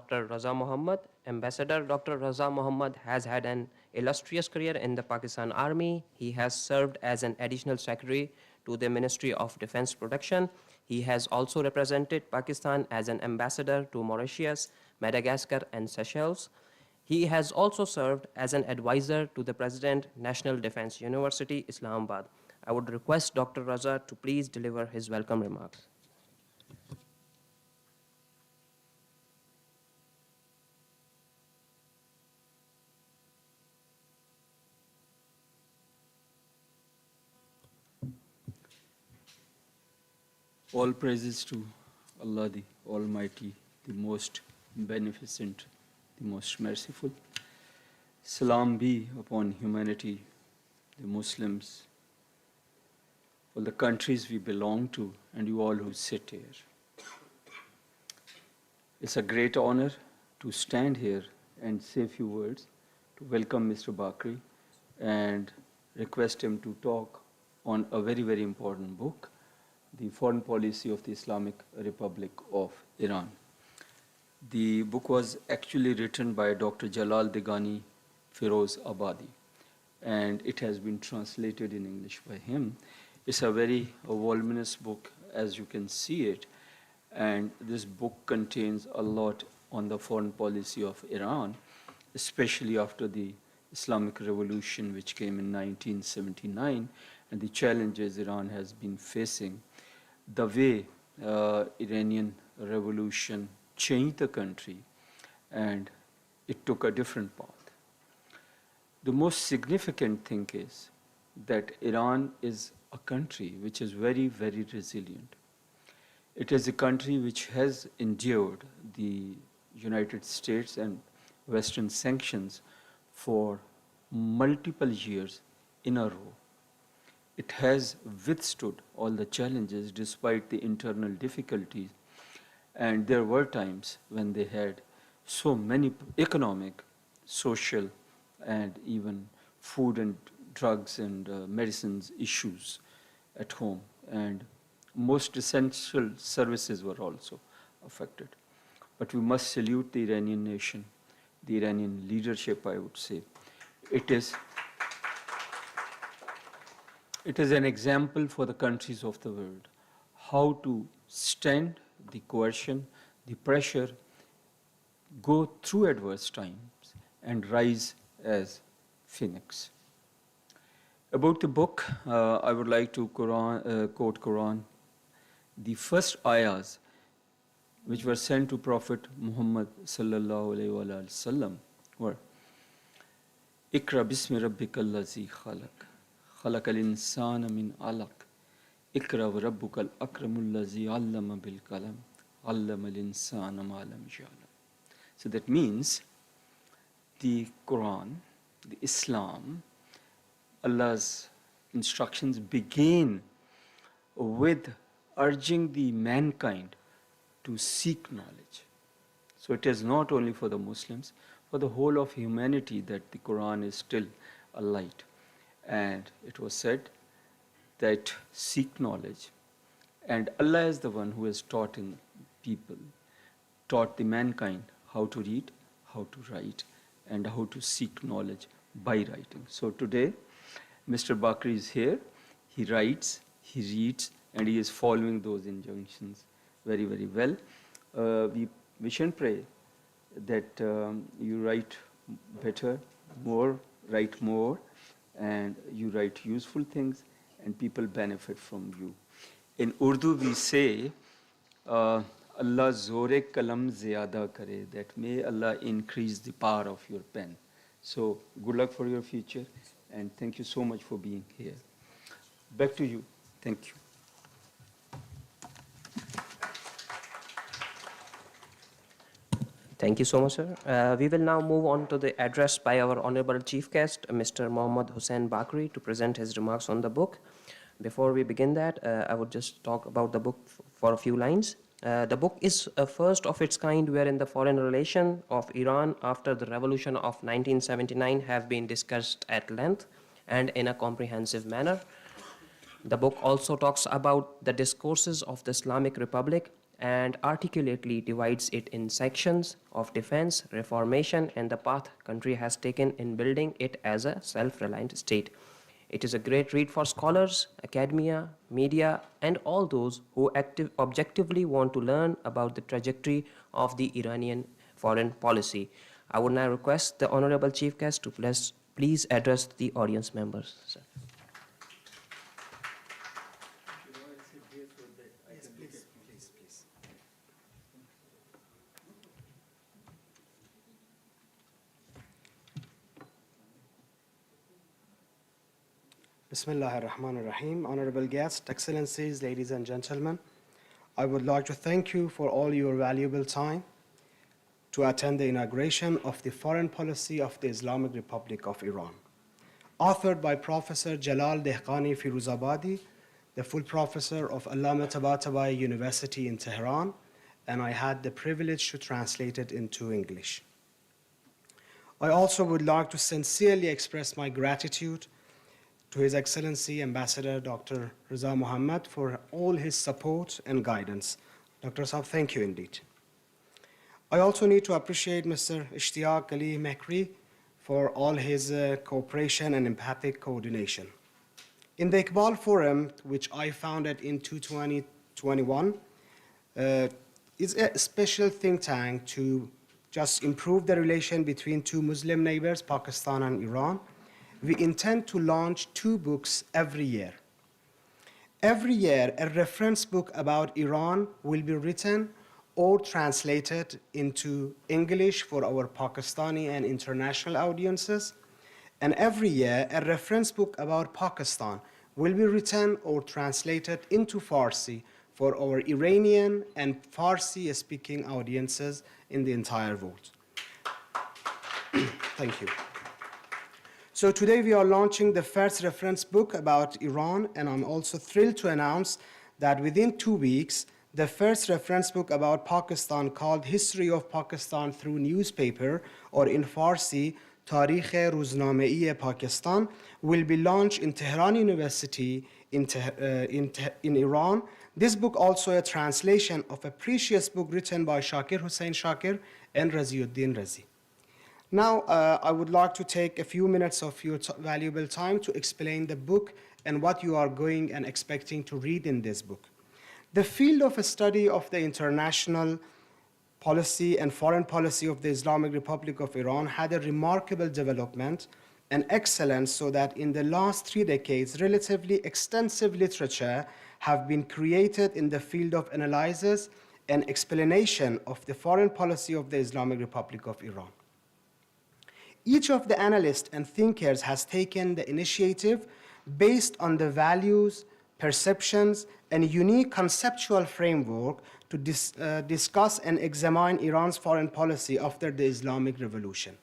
Dr. Raza Muhammad. Ambassador Dr. Raza Muhammad has had an illustrious career in the Pakistan Army. He has served as an additional secretary to the Ministry of Defense Production. He has also represented Pakistan as an ambassador to Mauritius, Madagascar, and Seychelles. He has also served as an advisor to the President, National Defense University, Islamabad. I would request Dr. Raza to please deliver his welcome remarks. All praises to Allah the Almighty, the most beneficent, the most merciful. Salam be upon humanity, the Muslims, all the countries we belong to, and you all who sit here. It's a great honor to stand here and say a few words to welcome Mr. Bakri and request him to talk on a very, very important book, The Foreign Policy of the Islamic Republic of Iran. The book was actually written by Dr. Jalal Degani Firoz Abadi, and it has been translated in English by him. It's a very voluminous book, as you can see it, and this book contains a lot on the foreign policy of Iran, especially after the Islamic Revolution, which came in 1979, and the challenges Iran has been facing, the way Iranian revolution changed the country, and it took a different path. The most significant thing is that Iran is a country which is very, very resilient. It is a country which has endured the United States and Western sanctions for multiple years in a row. It has withstood all the challenges despite the internal difficulties, and there were times when they had so many economic, social, and even food and drugs and medicines issues at home, and most essential services were also affected. But we must salute the Iranian nation, the Iranian leadership, I would say. It is an example for the countries of the world how to stand the coercion, the pressure, go through adverse times, and rise as phoenix. About the book, I would like to quote Quran. The first ayahs which were sent to Prophet Muhammad sallallahu alaihi wasallam were Ikra bismi rabbika allazi khalaq khalaqal insana min alaq Ikra wa rabbukal akramul lazi allama bil qalam allama al insana ma lam ya'lam. So that means the Quran, the Islam, Allah's instructions begin with urging the mankind to seek knowledge. So it is not only for the Muslims, for the whole of humanity that the Quran is still a light. And it was said that seek knowledge. And Allah is the one who has taught in people, taught the mankind how to read, how to write, and how to seek knowledge by writing. So today, Mr. Bakri is here. He writes, he reads, and he is following those injunctions very, very well. We wish and pray that you write better, more, write more, and you write useful things, and people benefit from you. In Urdu, we say, Allah zore kalam ziyada kare, that may Allah increase the power of your pen. So good luck for your future, and thank you so much for being here. Back to you. Thank you. Thank you so much, sir. We will now move on to the address by our Honorable Chief Guest, Mr. Mohammad Hussain Bakri, to present his remarks on the book. Before we begin that, I would just talk about the book for a few lines. The book is a first of its kind wherein the foreign relation of Iran after the revolution of 1979 have been discussed at length and in a comprehensive manner. The book also talks about the discourses of the Islamic Republic and articulately divides it in sections of defense, reformation, and the path country has taken in building it as a self-reliant state. It is a great read for scholars, academia, media, and all those who objectively want to learn about the trajectory of the Iranian foreign policy. I would now request the Honorable Chief Guest to please address the audience members. Sir. Bismillah ar-Rahman ar-Rahim. Honorable guests, excellencies, ladies and gentlemen, I would like to thank you for all your valuable time to attend the inauguration of the Foreign Policy of the Islamic Republic of Iran, authored by Professor Jalal Dehqani Firuzabadi, the full professor of Allama Tabatabai University in Tehran, and I had the privilege to translate it into English. I also would like to sincerely express my gratitude to His Excellency Ambassador Dr. Reza Mohammad for all his support and guidance. Dr. Saab, thank you indeed. I also need to appreciate Mr. Ishtiaq Ali Mehri for all his cooperation and empathic coordination. In the Iqbal Forum, which I founded in 2021, is a special think tank to just improve the relation between two Muslim neighbors, Pakistan and Iran. We intend to launch 2 books every year. Every year, a reference book about Iran will be written or translated into English for our Pakistani and international audiences. And every year, a reference book about Pakistan will be written or translated into Farsi for our Iranian and Farsi-speaking audiences in the entire world. Thank you. So today we are launching the first reference book about Iran, and I'm also thrilled to announce that within 2 weeks, the first reference book about Pakistan called History of Pakistan Through Newspaper, or in Farsi, Tarikh Ruznamei Pakistan, will be launched in Tehran University in Iran. This book also a translation of a precious book written by Shakir Hussain Shakir and Raziuddin Razi. Now, I would like to take a few minutes of your valuable time to explain the book and what you are going and expecting to read in this book. The field of study of the international policy and foreign policy of the Islamic Republic of Iran had a remarkable development and excellence, so that in the last 3 decades, relatively extensive literature have been created in the field of analysis and explanation of the foreign policy of the Islamic Republic of Iran. Each of the analysts and thinkers has taken the initiative based on the values, perceptions, and unique conceptual framework to discuss and examine Iran's foreign policy after the Islamic Revolution.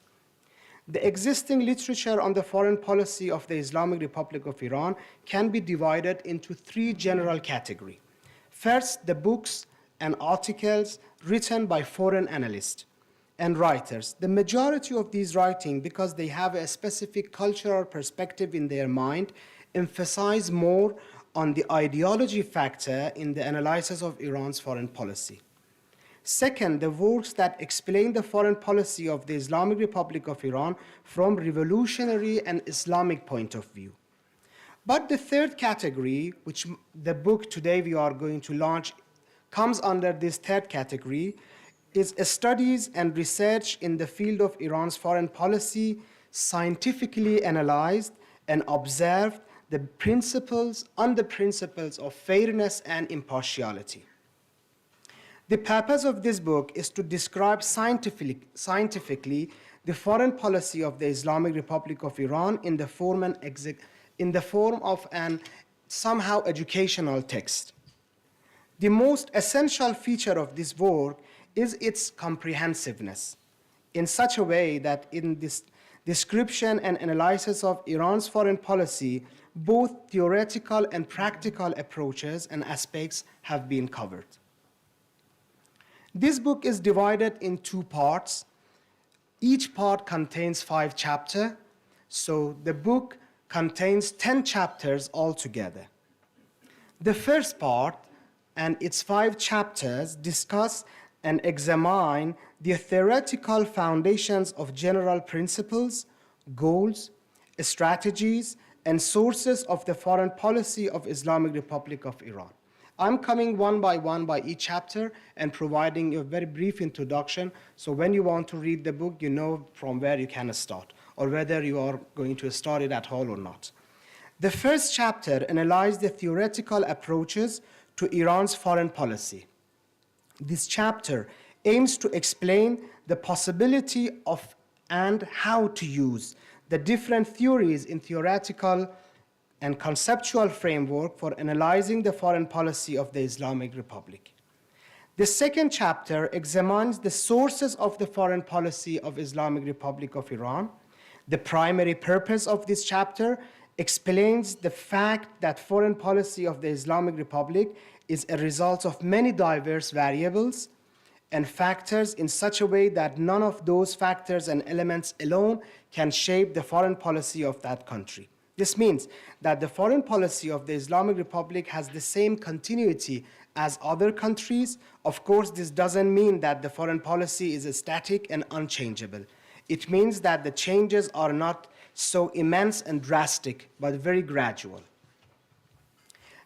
The existing literature on the foreign policy of the Islamic Republic of Iran can be divided into 3 general categories. First, the books and articles written by foreign analysts and writers. The majority of these writings, because they have a specific cultural perspective in their mind, emphasize more on the ideology factor in the analysis of Iran's foreign policy. Second, the works that explain the foreign policy of the Islamic Republic of Iran from revolutionary and Islamic point of view. But the third category, which the book today we are going to launch comes under this third category, is studies and research in the field of Iran's foreign policy, scientifically analyzed and observed the principles of fairness and impartiality. The purpose of this book is to describe scientifically the foreign policy of the Islamic Republic of Iran in the form of an somehow educational text. The most essential feature of this work is its comprehensiveness, in such a way that in this description and analysis of Iran's foreign policy, both theoretical and practical approaches and aspects have been covered. This book is divided in 2 parts. Each part contains 5 chapters, so the book contains 10 chapters altogether. The first part and its 5 chapters discuss and examine the theoretical foundations of general principles, goals, strategies, and sources of the foreign policy of Islamic Republic of Iran. I'm coming one by each chapter and providing a very brief introduction, so when you want to read the book, you know from where you can start, or whether you are going to start it at all or not. The first chapter analyzed the theoretical approaches to Iran's foreign policy. This chapter aims to explain the possibility of and how to use the different theories in theoretical and conceptual framework for analyzing the foreign policy of the Islamic Republic. The second chapter examines the sources of the foreign policy of Islamic Republic of Iran. The primary purpose of this chapter explains the fact that foreign policy of the Islamic Republic is a result of many diverse variables and factors in such a way that none of those factors and elements alone can shape the foreign policy of that country. This means that the foreign policy of the Islamic Republic has the same continuity as other countries. Of course, this doesn't mean that the foreign policy is static and unchangeable. It means that the changes are not so immense and drastic, but very gradual.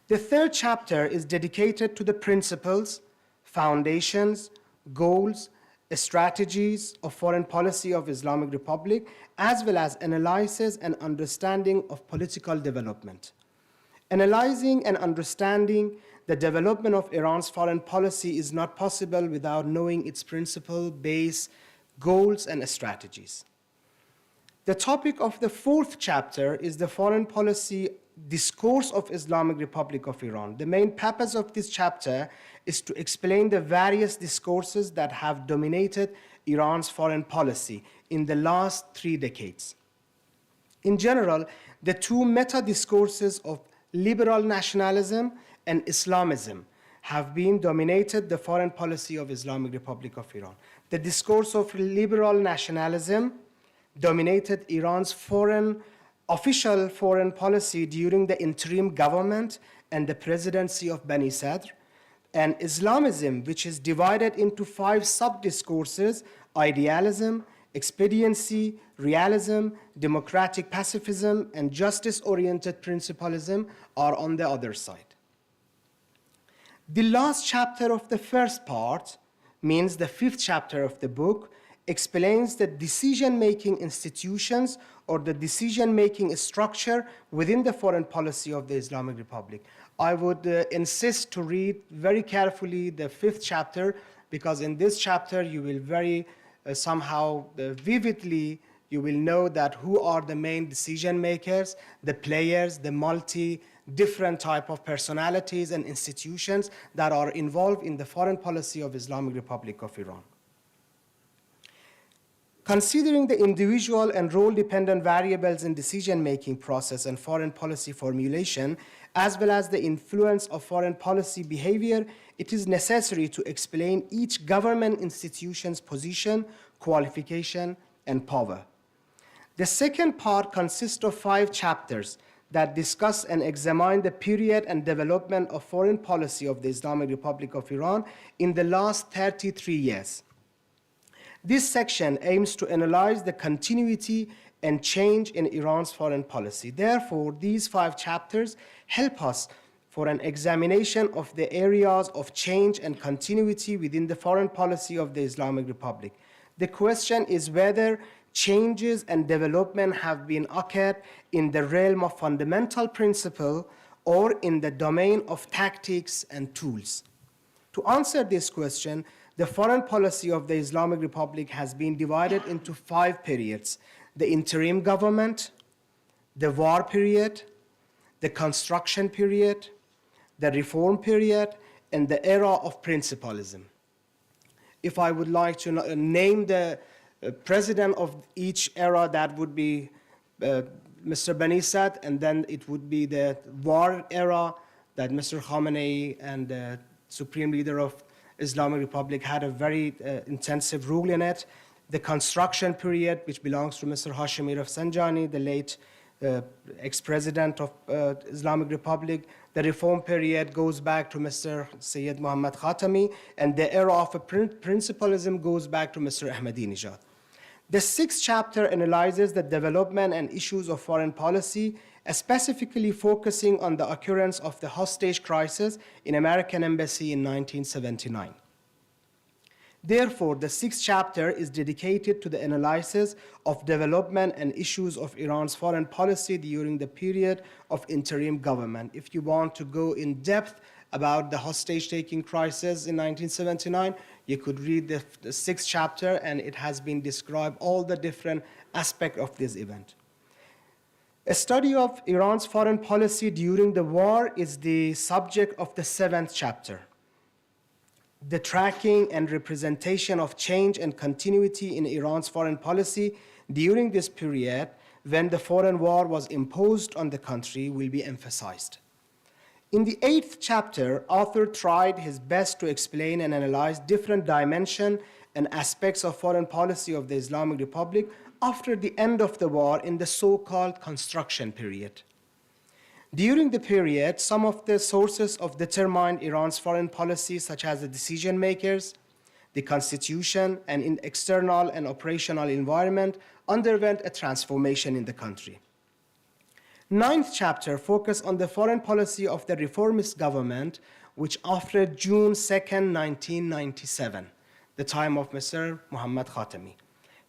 The third chapter is dedicated to the principles, foundations, goals, strategies of foreign policy of Islamic Republic, as well as analysis and understanding of political development. Analyzing and understanding the development of Iran's foreign policy is not possible without knowing its principle, base, goals, and strategies. The topic of the fourth chapter is the foreign policy discourse of Islamic Republic of Iran. The main purpose of this chapter is to explain the various discourses that have dominated Iran's foreign policy in the last 3 decades. In general, the two meta-discourses of liberal nationalism and Islamism have been dominated the foreign policy of Islamic Republic of Iran. The discourse of liberal nationalism dominated Iran's official foreign policy during the interim government and the presidency of Bani Sadr, and Islamism, which is divided into 5 sub-discourses: idealism, expediency, realism, democratic pacifism, and justice-oriented principalism, are on the other side. The last chapter of the first part, means the 5th chapter of the book, explains the decision-making institutions or the decision-making structure within the foreign policy of the Islamic Republic. I would insist to read very carefully the 5th chapter, because in this chapter you will very vividly, you will know that who are the main decision makers, the players, the different type of personalities and institutions that are involved in the foreign policy of Islamic Republic of Iran. Considering the individual and role-dependent variables in decision-making process and foreign policy formulation, as well as the influence of foreign policy behavior, it is necessary to explain each government institution's position, qualification, and power. The second part consists of 5 chapters that discuss and examine the period and development of foreign policy of the Islamic Republic of Iran in the last 33 years. This section aims to analyze the continuity and change in Iran's foreign policy. Therefore, these 5 chapters help us for an examination of the areas of change and continuity within the foreign policy of the Islamic Republic. The question is whether changes and development have been occurred in the realm of fundamental principle or in the domain of tactics and tools. To answer this question, the foreign policy of the Islamic Republic has been divided into 5 periods: the interim government, the war period, the construction period, the reform period, and the era of principalism. If I would like to name the president of each era, that would be Mr. Bani Sadr, and then it would be the war era that Mr. Khamenei and the Supreme Leader of Islamic Republic had a very intensive role in it. The construction period, which belongs to Mr. Hashemi Rafsanjani, the late ex-president of Islamic Republic. The reform period goes back to Mr. Sayyid Muhammad Khatami, and the era of principalism goes back to Mr. Ahmadinejad. The sixth chapter analyzes the development and issues of foreign policy, specifically focusing on the occurrence of the hostage crisis in American Embassy in 1979. Therefore, the sixth chapter is dedicated to the analysis of development and issues of Iran's foreign policy during the period of interim government. If you want to go in depth about the hostage-taking crisis in 1979, you could read the sixth chapter, and it has been described all the different aspects of this event. A study of Iran's foreign policy during the war is the subject of the seventh chapter. The tracking and representation of change and continuity in Iran's foreign policy during this period when the foreign war was imposed on the country will be emphasized. In the eighth chapter, author tried his best to explain and analyze different dimensions and aspects of foreign policy of the Islamic Republic after the end of the war in the so-called construction period. During the period, some of the sources of determined Iran's foreign policy, such as the decision makers, the constitution, and in external and operational environment, underwent a transformation in the country. Ninth chapter focused on the foreign policy of the reformist government, which after June 2nd, 1997, the time of Mr. Muhammad Khatami.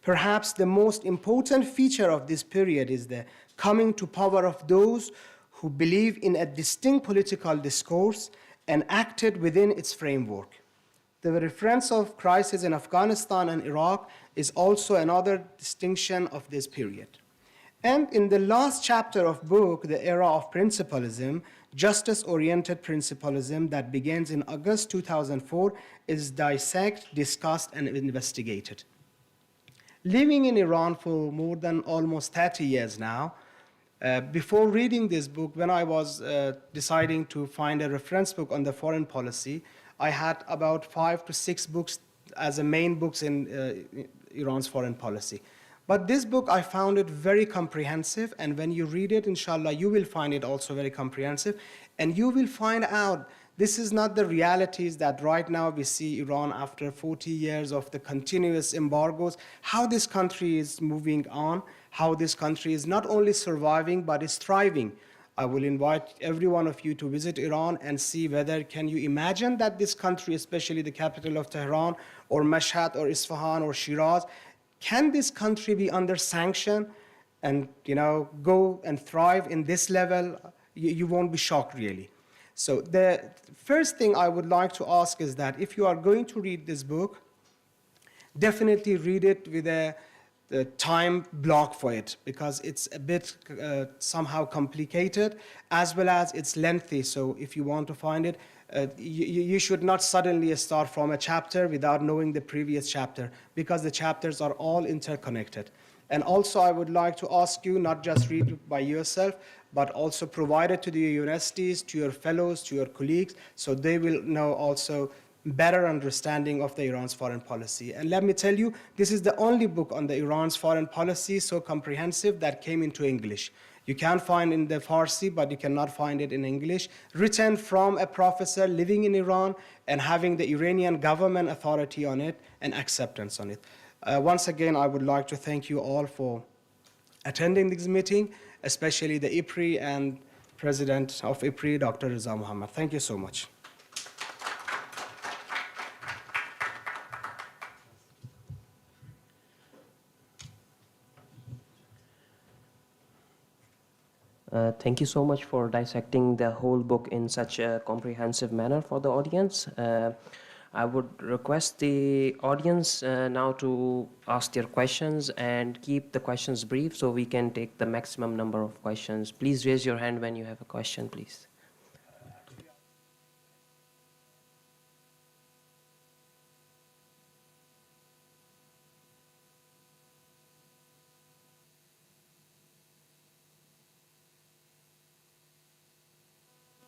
Perhaps the most important feature of this period is the coming to power of those who believe in a distinct political discourse and acted within its framework. The reference of crisis in Afghanistan and Iraq is also another distinction of this period. And in the last chapter of book, The Era of Principalism, justice-oriented principalism that begins in August 2004 is dissected, discussed, and investigated. Living in Iran for more than almost 30 years now, before reading this book, when I was deciding to find a reference book on the foreign policy, I had about 5 to 6 books as the main books in Iran's foreign policy. But this book, I found it very comprehensive, and when you read it, inshallah, you will find it also very comprehensive, and you will find out this is not the realities that right now we see Iran after 40 years of the continuous embargoes, how this country is moving on, how this country is not only surviving, but is thriving. I will invite every one of you to visit Iran and see whether can you imagine that this country, especially the capital of Tehran, or Mashhad, or Isfahan, or Shiraz, can this country be under sanction and go and thrive in this level? You won't be shocked, really. So the first thing I would like to ask is that if you are going to read this book, definitely read it with a time block for it, because it's a bit somehow complicated, as well as it's lengthy. So if you want to find it, you should not suddenly start from a chapter without knowing the previous chapter, because the chapters are all interconnected. And also, I would like to ask you not just read it by yourself, but also provide it to the universities, to your fellows, to your colleagues, so they will know also better understanding of the Iran's foreign policy. And let me tell you, this is the only book on the Iran's foreign policy so comprehensive that came into English. You can find in the Farsi, but you cannot find it in English, written from a professor living in Iran and having the Iranian government authority on it and acceptance on it. Once again, I would like to thank you all for attending this meeting, especially the IPRI and President of IPRI, Dr. Reza Mohammad. Thank you so much. Thank you so much for dissecting the whole book in such a comprehensive manner for the audience. I would request the audience now to ask their questions and keep the questions brief so we can take the maximum number of questions. Please raise your hand when you have a question, please.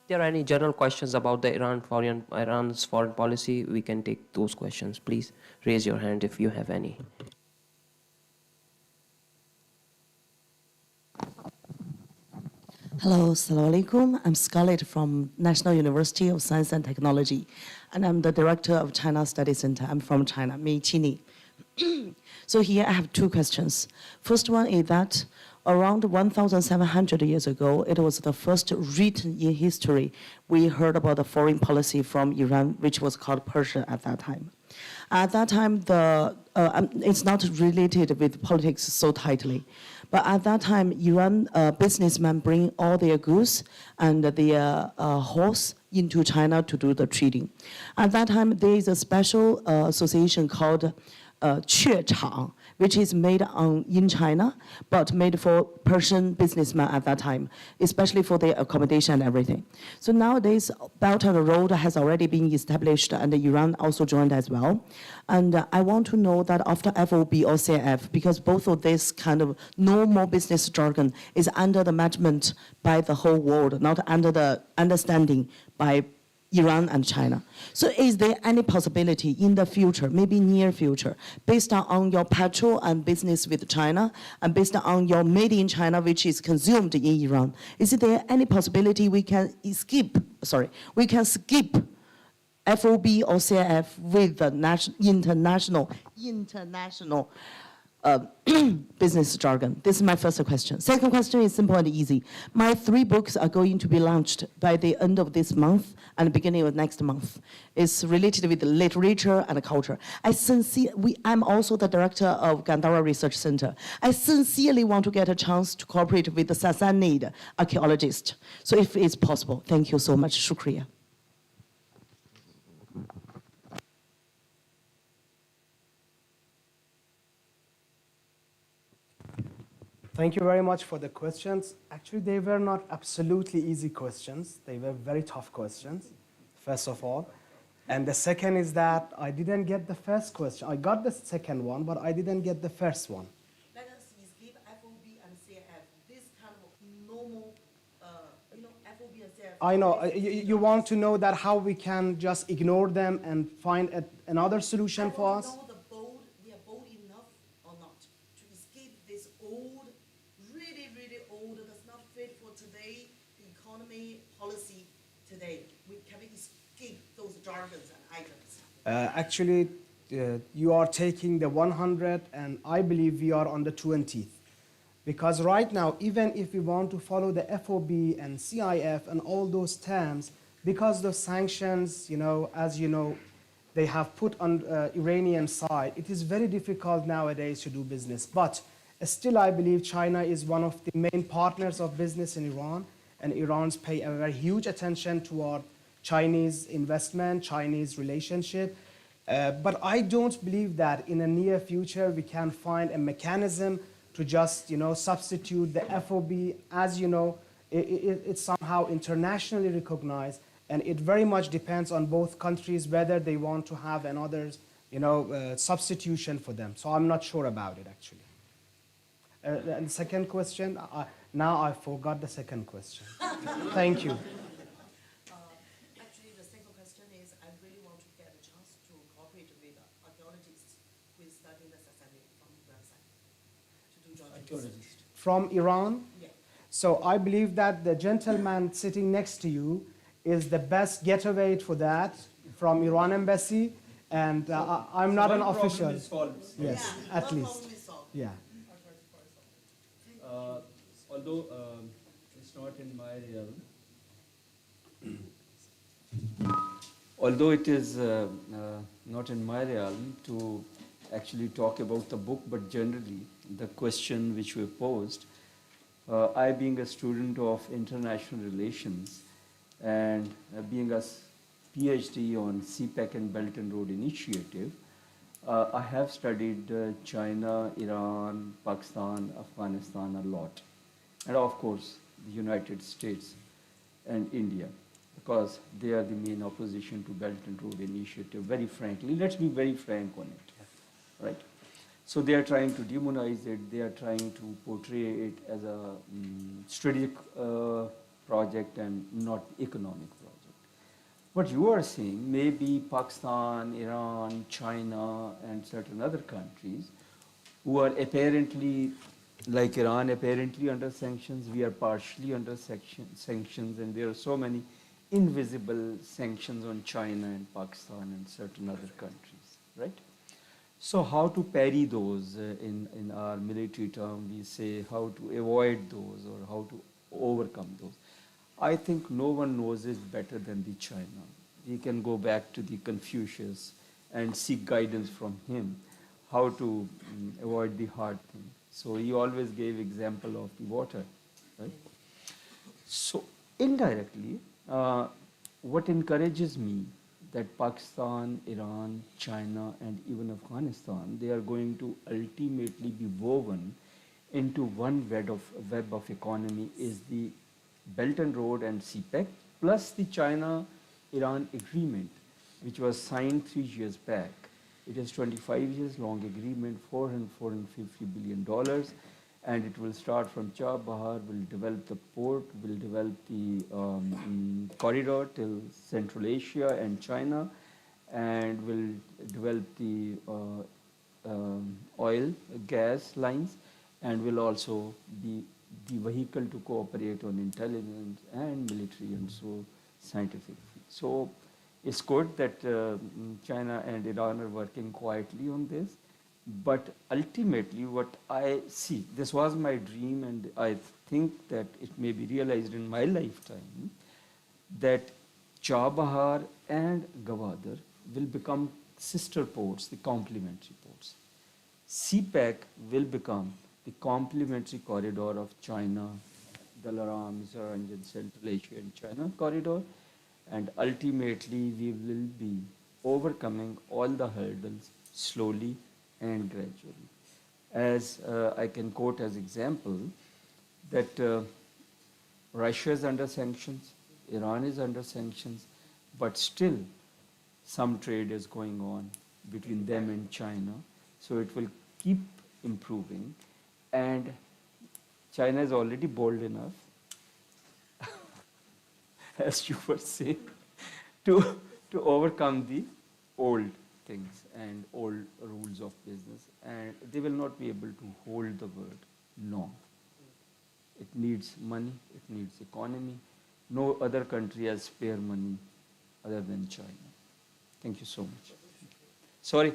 If there are any general questions about the Iran's foreign policy, we can take those questions. Please raise your hand if you have any. Hello, Assalamu alaikum. I'm Scarlett from National University of Science and Technology, and I'm the director of China Study Center. I'm from China, Mei Qini. So here I have two questions. First one is that around 1,700 years ago, it was the first written in history we heard about the foreign policy from Iran, which was called Persia at that time. At that time, it's not related with politics so tightly. But at that time, Iran businessmen bring all their goods and their horse into China to do the trading. At that time, there is a special association called Que Chang, which is made in China, but made for Persian businessmen at that time, especially for their accommodation and everything. So nowadays, Belt and Road has already been established, and Iran also joined as well. And I want to know that after FOB or CIF, because both of this kind of normal business jargon is under the management by the whole world, not under the understanding by Iran and China. So is there any possibility in the future, maybe near future, based on your petrol and business with China, and based on your made in China, which is consumed in Iran, is there any possibility we can skip FOB or CIF with the international business jargon? This is my first question. Second question is simple and easy. My 3 books are going to be launched by the end of this month and the beginning of next month. It's related with literature and culture. I'm also the director of Gandhara Research Center. I sincerely want to get a chance to cooperate with the Sassanid archaeologist. So if it's possible, thank you so much. Shukriya. Thank you very much for the questions. Actually, they were not absolutely easy questions. They were very tough questions, first of all. And the second is that I didn't get the first question. I got the second one, but I didn't get the first one. Let us skip FOB and CIF. This kind of normal, FOB and CIF. I know. You want to know that how we can just ignore them and find another solution for us? We are bold enough or not to escape this old, really old, that's not fit for today, the economy policy today. Can we escape those jargons and items? Actually, you are taking the 100, and I believe we are on the 20th. Because right now, even if we want to follow the FOB and CIF and all those terms, because the sanctions, as you know, they have put on Iranian side, it is very difficult nowadays to do business. But still, I believe China is one of the main partners of business in Iran, and Iran's pay a very huge attention toward Chinese investment, Chinese relationship. But I don't believe that in the near future we can find a mechanism to just substitute the FOB. As you know, it's somehow internationally recognized, and it very much depends on both countries whether they want to have another substitution for them. So I'm not sure about it actually. And the second question, now I forgot the second question. Thank you. Actually, the second question is, I really want to get a chance to cooperate with archaeologists who is studying the Sassanid from Iran side to do joint research. From Iran? Yeah. So I believe that the gentleman sitting next to you is the best getaway for that from Iran embassy, and I'm not an official. Yes, Yeah, at one least. problem is solved. Yeah. Although it's not in my realm, although it is not in my realm to actually talk about the book, but generally the question which we posed, I being a student of international relations and being a PhD on CPEC and Belt and Road Initiative, I have studied China, Iran, Pakistan, Afghanistan a lot. And of course, the United States and India, because they are the main opposition to Belt and Road Initiative, very frankly. Let's be very frank on it, right? So they are trying to demonize it, they are trying to portray it as a strategic project and not economic project. What you are seeing, maybe Pakistan, Iran, China, and certain other countries who are apparently like Iran apparently under sanctions, we are partially under sanctions, and there are so many invisible sanctions on China and Pakistan and certain other countries, right? So how to parry those in our military term, we say how to avoid those or how to overcome those. I think no one knows it better than the China. We can go back to the Confucius and seek guidance from him how to avoid the hard thing. So he always gave example of the water, right? So indirectly, what encourages me that Pakistan, Iran, China, and even Afghanistan, they are going to ultimately be woven into one web of economy is the Belt and Road and CPEC, plus the China-Iran agreement, which was signed 3 years back. It is 25 years long agreement, $450 billion, and it will start from Chabahar, will develop the port, will develop the corridor till Central Asia and China, and will develop the oil, gas lines, and will also be the vehicle to cooperate on intelligence and military and so scientific. So it's good that China and Iran are working quietly on this. But ultimately, what I see, this was my dream, and I think that it may be realized in my lifetime, that Chabahar and Gwadar will become sister ports, the complementary ports. CPEC will become the complementary corridor of China, Dalaram, Saranjan, Central Asia and China corridor, and ultimately we will be overcoming all the hurdles slowly and gradually. As I can quote as example that Russia is under sanctions, Iran is under sanctions, but still some trade is going on between them and China. So it will keep improving, and China is already bold enough, as you were saying, to overcome the old things and old rules of business, and they will not be able to hold the world long. It needs money, it needs economy. No other country has spare money other than China. Thank you so much. Sorry,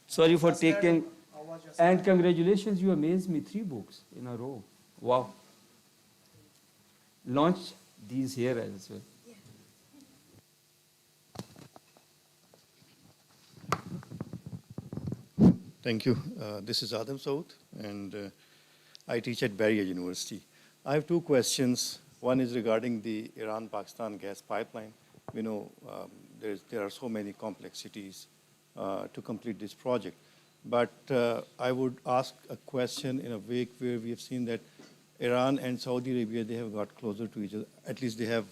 sorry for taking, and congratulations, you amazed me, 3 books in a row. Wow. Launch these here as well. Thank you. This is Adam Saud, and I teach at Barrier University. I have 2 questions. One is regarding the Iran-Pakistan gas pipeline. We know there are so many complexities to complete this project. But I would ask a question in a way where we have seen that Iran and Saudi Arabia, they have got closer to each other. At least they have,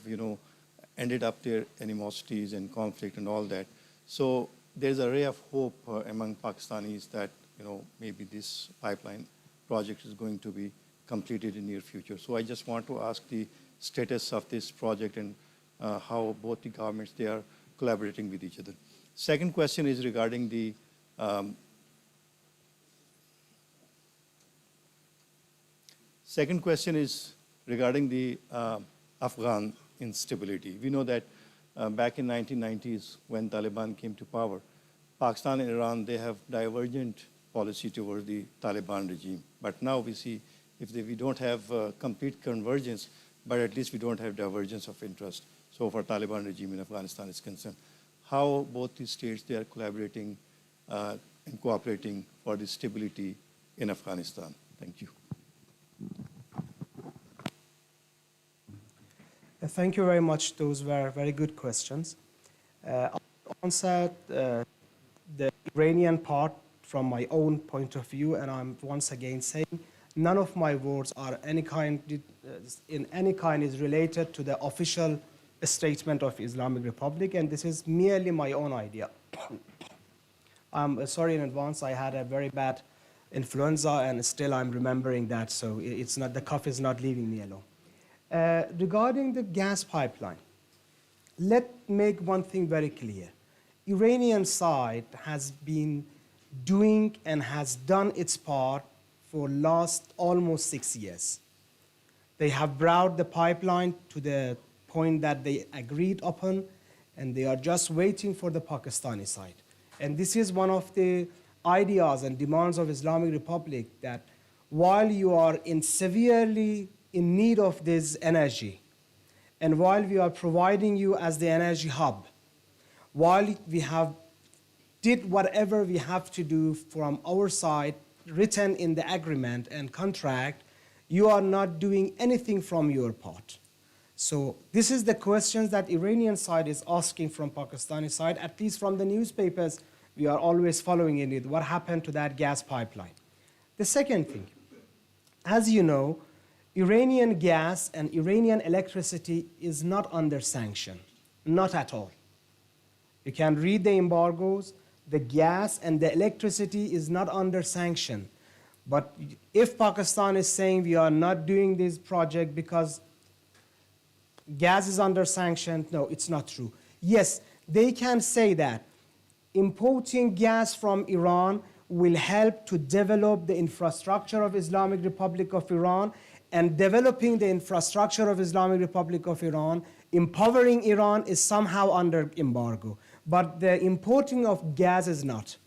ended up their animosities and conflict and all that. So there's a ray of hope among Pakistanis that, maybe this pipeline project is going to be completed in near future. So I just want to ask the status of this project and how both the governments, they are collaborating with each other. Second question is regarding the Afghan instability. We know that back in 1990s, when Taliban came to power, Pakistan and Iran, they have divergent policy towards the Taliban regime. But now we see we don't have complete convergence, but at least we don't have divergence of interest. So for Taliban regime in Afghanistan is concerned, how both these states, they are collaborating and cooperating for the stability in Afghanistan. Thank you. Thank you very much. Those were very good questions. I'll answer the Iranian part from my own point of view, and I'm once again saying none of my words are in any kind is related to the official statement of Islamic Republic, and this is merely my own idea. I'm sorry in advance. I had a very bad influenza, and still I'm remembering that, so it's not, the cough is not leaving me alone. Regarding the gas pipeline, let's make one thing very clear. Iranian side has been doing and has done its part for last almost 6 years. They have brought the pipeline to the point that they agreed upon, and they are just waiting for the Pakistani side. And this is one of the ideas and demands of Islamic Republic, that while you are severely in need of this energy, and while we are providing you as the energy hub, while we have did whatever we have to do from our side, written in the agreement and contract, you are not doing anything from your part. So this is the questions that Iranian side is asking from Pakistani side, at least from the newspapers, we are always following it. What happened to that gas pipeline? The second thing, as you know, Iranian gas and Iranian electricity is not under sanction, not at all. You can read the embargoes, the gas and the electricity is not under sanction. But if Pakistan is saying we are not doing this project because gas is under sanction, no, it's not true. Yes, they can say that importing gas from Iran will help to develop the infrastructure of Islamic Republic of Iran, and developing the infrastructure of Islamic Republic of Iran, empowering Iran is somehow under embargo. But the importing of gas is not.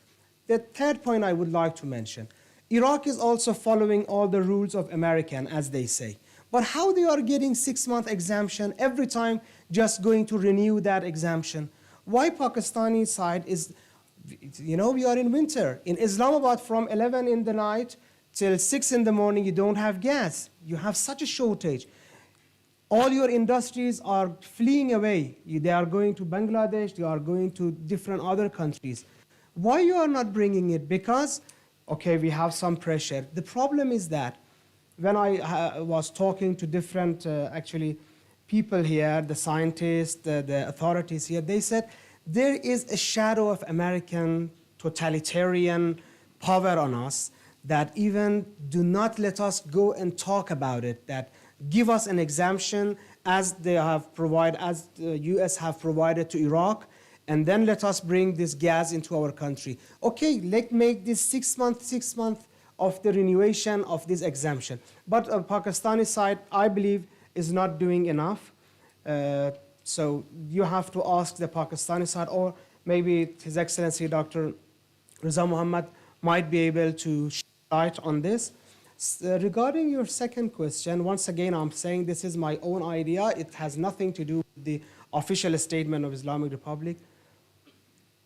The third point I would like to mention, Iraq is also following all the rules of American, as they say. But how they are getting 6-month exemption every time, just going to renew that exemption? Why Pakistani side is, you know, we are in winter. In Islamabad from 11 in the night till 6 in the morning, you don't have gas. You have such a shortage. All your industries are fleeing away. They are going to Bangladesh, they are going to different other countries. Why you are not bringing it? Because, okay, we have some pressure. The problem is that when I was talking to different, actually, people here, the scientists, the authorities here, they said there is a shadow of American totalitarian power on us that even do not let us go and talk about it, that give us an exemption as they have provided, as the US have provided to Iraq, and then let us bring this gas into our country. Okay, let's make this 6 months of the renewation of this exemption. But Pakistani side, I believe, is not doing enough. So you have to ask the Pakistani side, or maybe His Excellency Dr. Raza Mohammad might be able to shed light on this. Regarding your second question, once again, I'm saying this is my own idea. It has nothing to do with the official statement of Islamic Republic.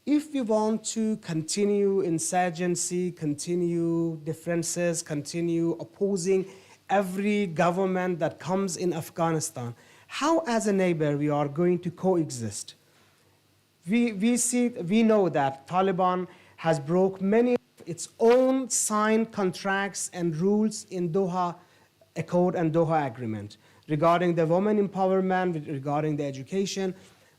If we want to continue insurgency, continue differences, continue opposing every government that comes in Afghanistan, how as a neighbor we are going to coexist? We know that Taliban has broke many of its own signed contracts and rules in Doha Accord and Doha Agreement regarding the women empowerment, regarding the education.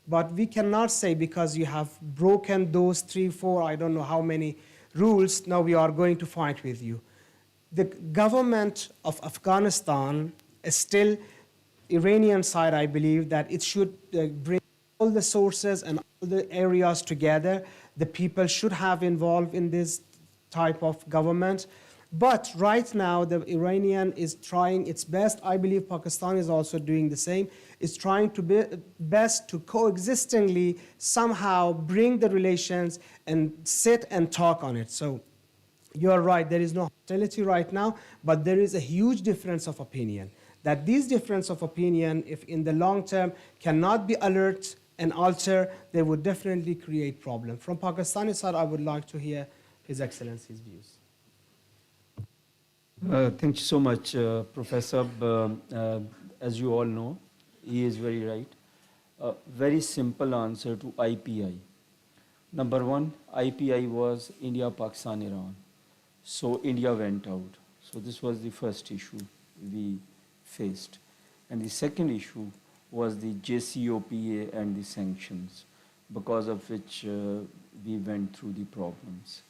But we cannot say because you have broken those 3, 4, I don't know how many rules, now we are going to fight with you. The government of Afghanistan is still, Iranian side, I believe, that it should bring all the sources and all the areas together. The people should have involved in this type of government. But right now, the Iranian is trying its best. I believe Pakistan is also doing the same. It's trying to be best to coexistingly somehow bring the relations and sit and talk on it. So you're right, there is no hostility right now, but there is a huge difference of opinion. That this difference of opinion, if in the long term cannot be alert and alter, they would definitely create problem. From Pakistani side, I would like to hear His Excellency's views. Thank you so much, Professor. As you all know, he is very right. Very simple answer to IPI. Number one, IPI was India, Pakistan, Iran. So India went out. So this was the first issue we faced. And the second issue was the JCPOA and the sanctions, because of which we went through the problems.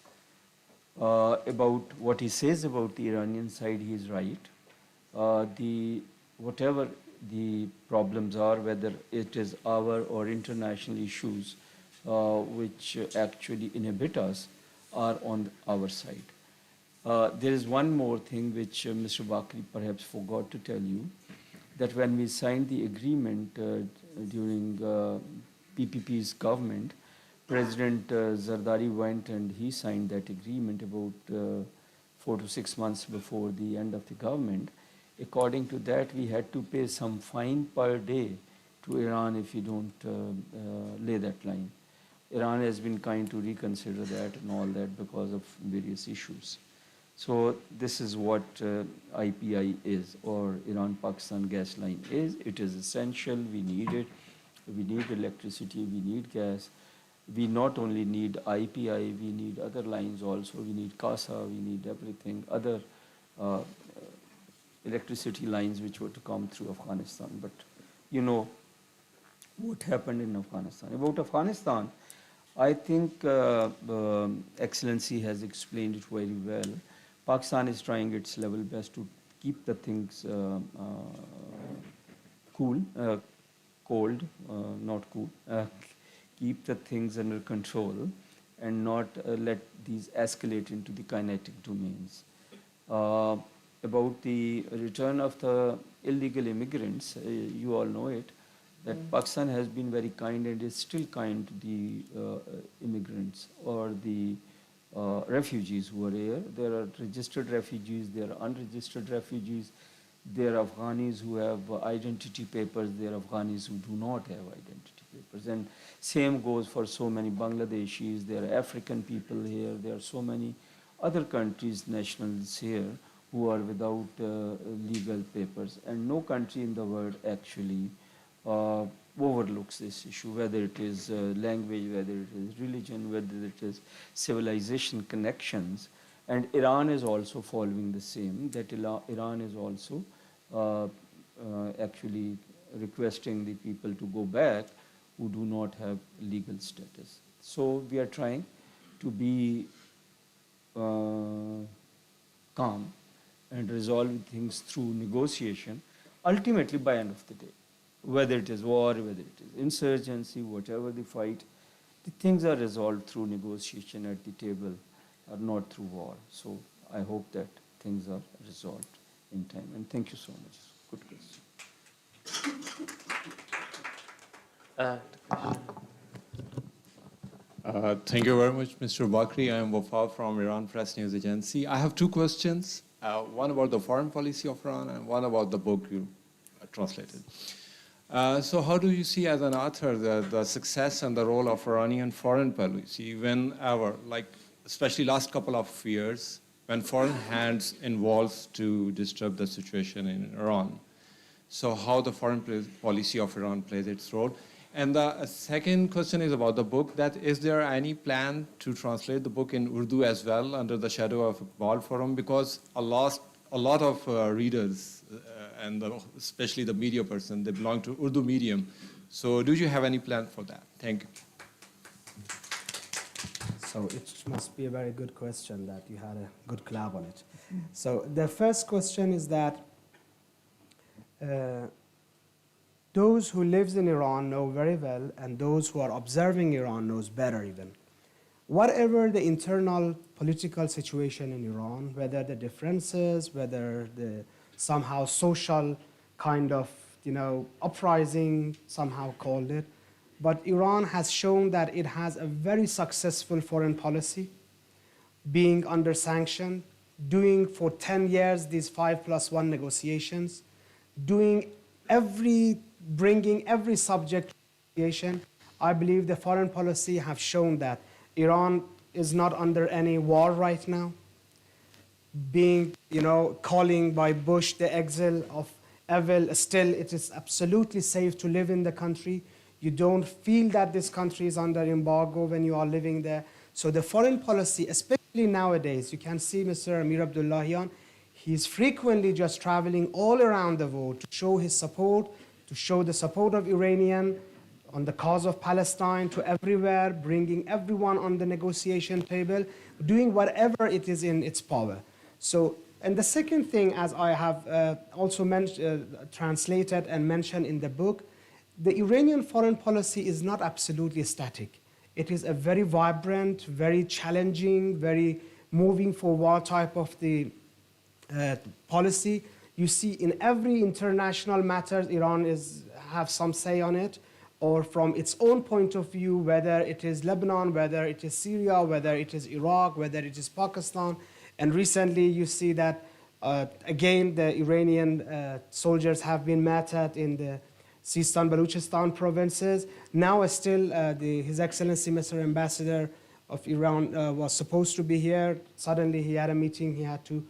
About what he says about the Iranian side, he is right. Whatever the problems are, whether it is our or international issues which actually inhibit us, are on our side. There is one more thing which Mr. Bakri perhaps forgot to tell you, that when we signed the agreement during PPP's government, President Zardari went and he signed that agreement about 4 to 6 months before the end of the government. According to that, we had to pay some fine per day to Iran if you don't lay that line. Iran has been kind to reconsider that and all that because of various issues. So this is what IPI is, or Iran-Pakistan gas line is. It is essential, we need it. We need electricity, we need gas. We not only need IPI, we need other lines also. We need CASA, we need everything, other electricity lines which were to come through Afghanistan. But you know what happened in Afghanistan. About Afghanistan, I think Excellency has explained it very well. Pakistan is trying its level best to keep the things cold, not cool, keep the things under control and not let these escalate into the kinetic domains. About the return of the illegal immigrants, you all know it, that Pakistan has been very kind and is still kind to the immigrants or the refugees who are here. There are registered refugees, there are unregistered refugees, there are Afghanis who have identity papers, there are Afghanis who do not have identity papers. And same goes for so many Bangladeshis, there are African people here, there are so many other countries' nationals here who are without legal papers. And no country in the world actually overlooks this issue, whether it is language, whether it is religion, whether it is civilization connections. And Iran is also following the same, that Iran is also actually requesting the people to go back who do not have legal status. So we are trying to be calm and resolve things through negotiation, ultimately by end of the day. Whether it is war, whether it is insurgency, whatever the fight, the things are resolved through negotiation at the table, or not through war. So I hope that things are resolved in time. And thank you so much. Good question. Thank you very much, Mr. Bakri. I am Wafa from Iran Press News Agency. I have two questions, one about the foreign policy of Iran and one about the book you translated. So how do you see as an author the success and the role of Iranian foreign policy whenever, like especially last couple of years, when foreign hands involves to disturb the situation in Iran? So how the foreign policy of Iran plays its role? And the second question is about the book, that is there any plan to translate the book in Urdu as well under the shadow of Iqbal Forum? Because a lot of readers, and especially the media person, they belong to Urdu medium. So do you have any plan for that? Thank you. So it must be a very good question that you had a good collab on it. So the first question is that those who lives in Iran know very well, and those who are observing Iran knows better even. Whatever the internal political situation in Iran, whether the differences, whether the somehow social kind of, uprising, somehow called it, but Iran has shown that it has a very successful foreign policy, being under sanction, doing for 10 years these 5+1 negotiations, bringing every subject to negotiation. I believe the foreign policy have shown that Iran is not under any war right now. Being, calling by Bush the exile of evil, still it is absolutely safe to live in the country. You don't feel that this country is under embargo when you are living there. So the foreign policy, especially nowadays, you can see Mr. Amir Abdullahian, he's frequently just traveling all around the world to show his support, to show the support of Iranian on the cause of Palestine to everywhere, bringing everyone on the negotiation table, doing whatever it is in its power. So, and the second thing, as I have also translated and mentioned in the book, the Iranian foreign policy is not absolutely static. It is a very vibrant, very challenging, very moving for war type of the policy. You see in every international matter, Iran have some say on it, or from its own point of view, whether it is Lebanon, whether it is Syria, whether it is Iraq, whether it is Pakistan. And recently you see that, again, the Iranian soldiers have been martyred in the Sistan, Baluchistan provinces. Now still His Excellency Mr. Ambassador of Iran was supposed to be here. Suddenly he had a meeting, he had to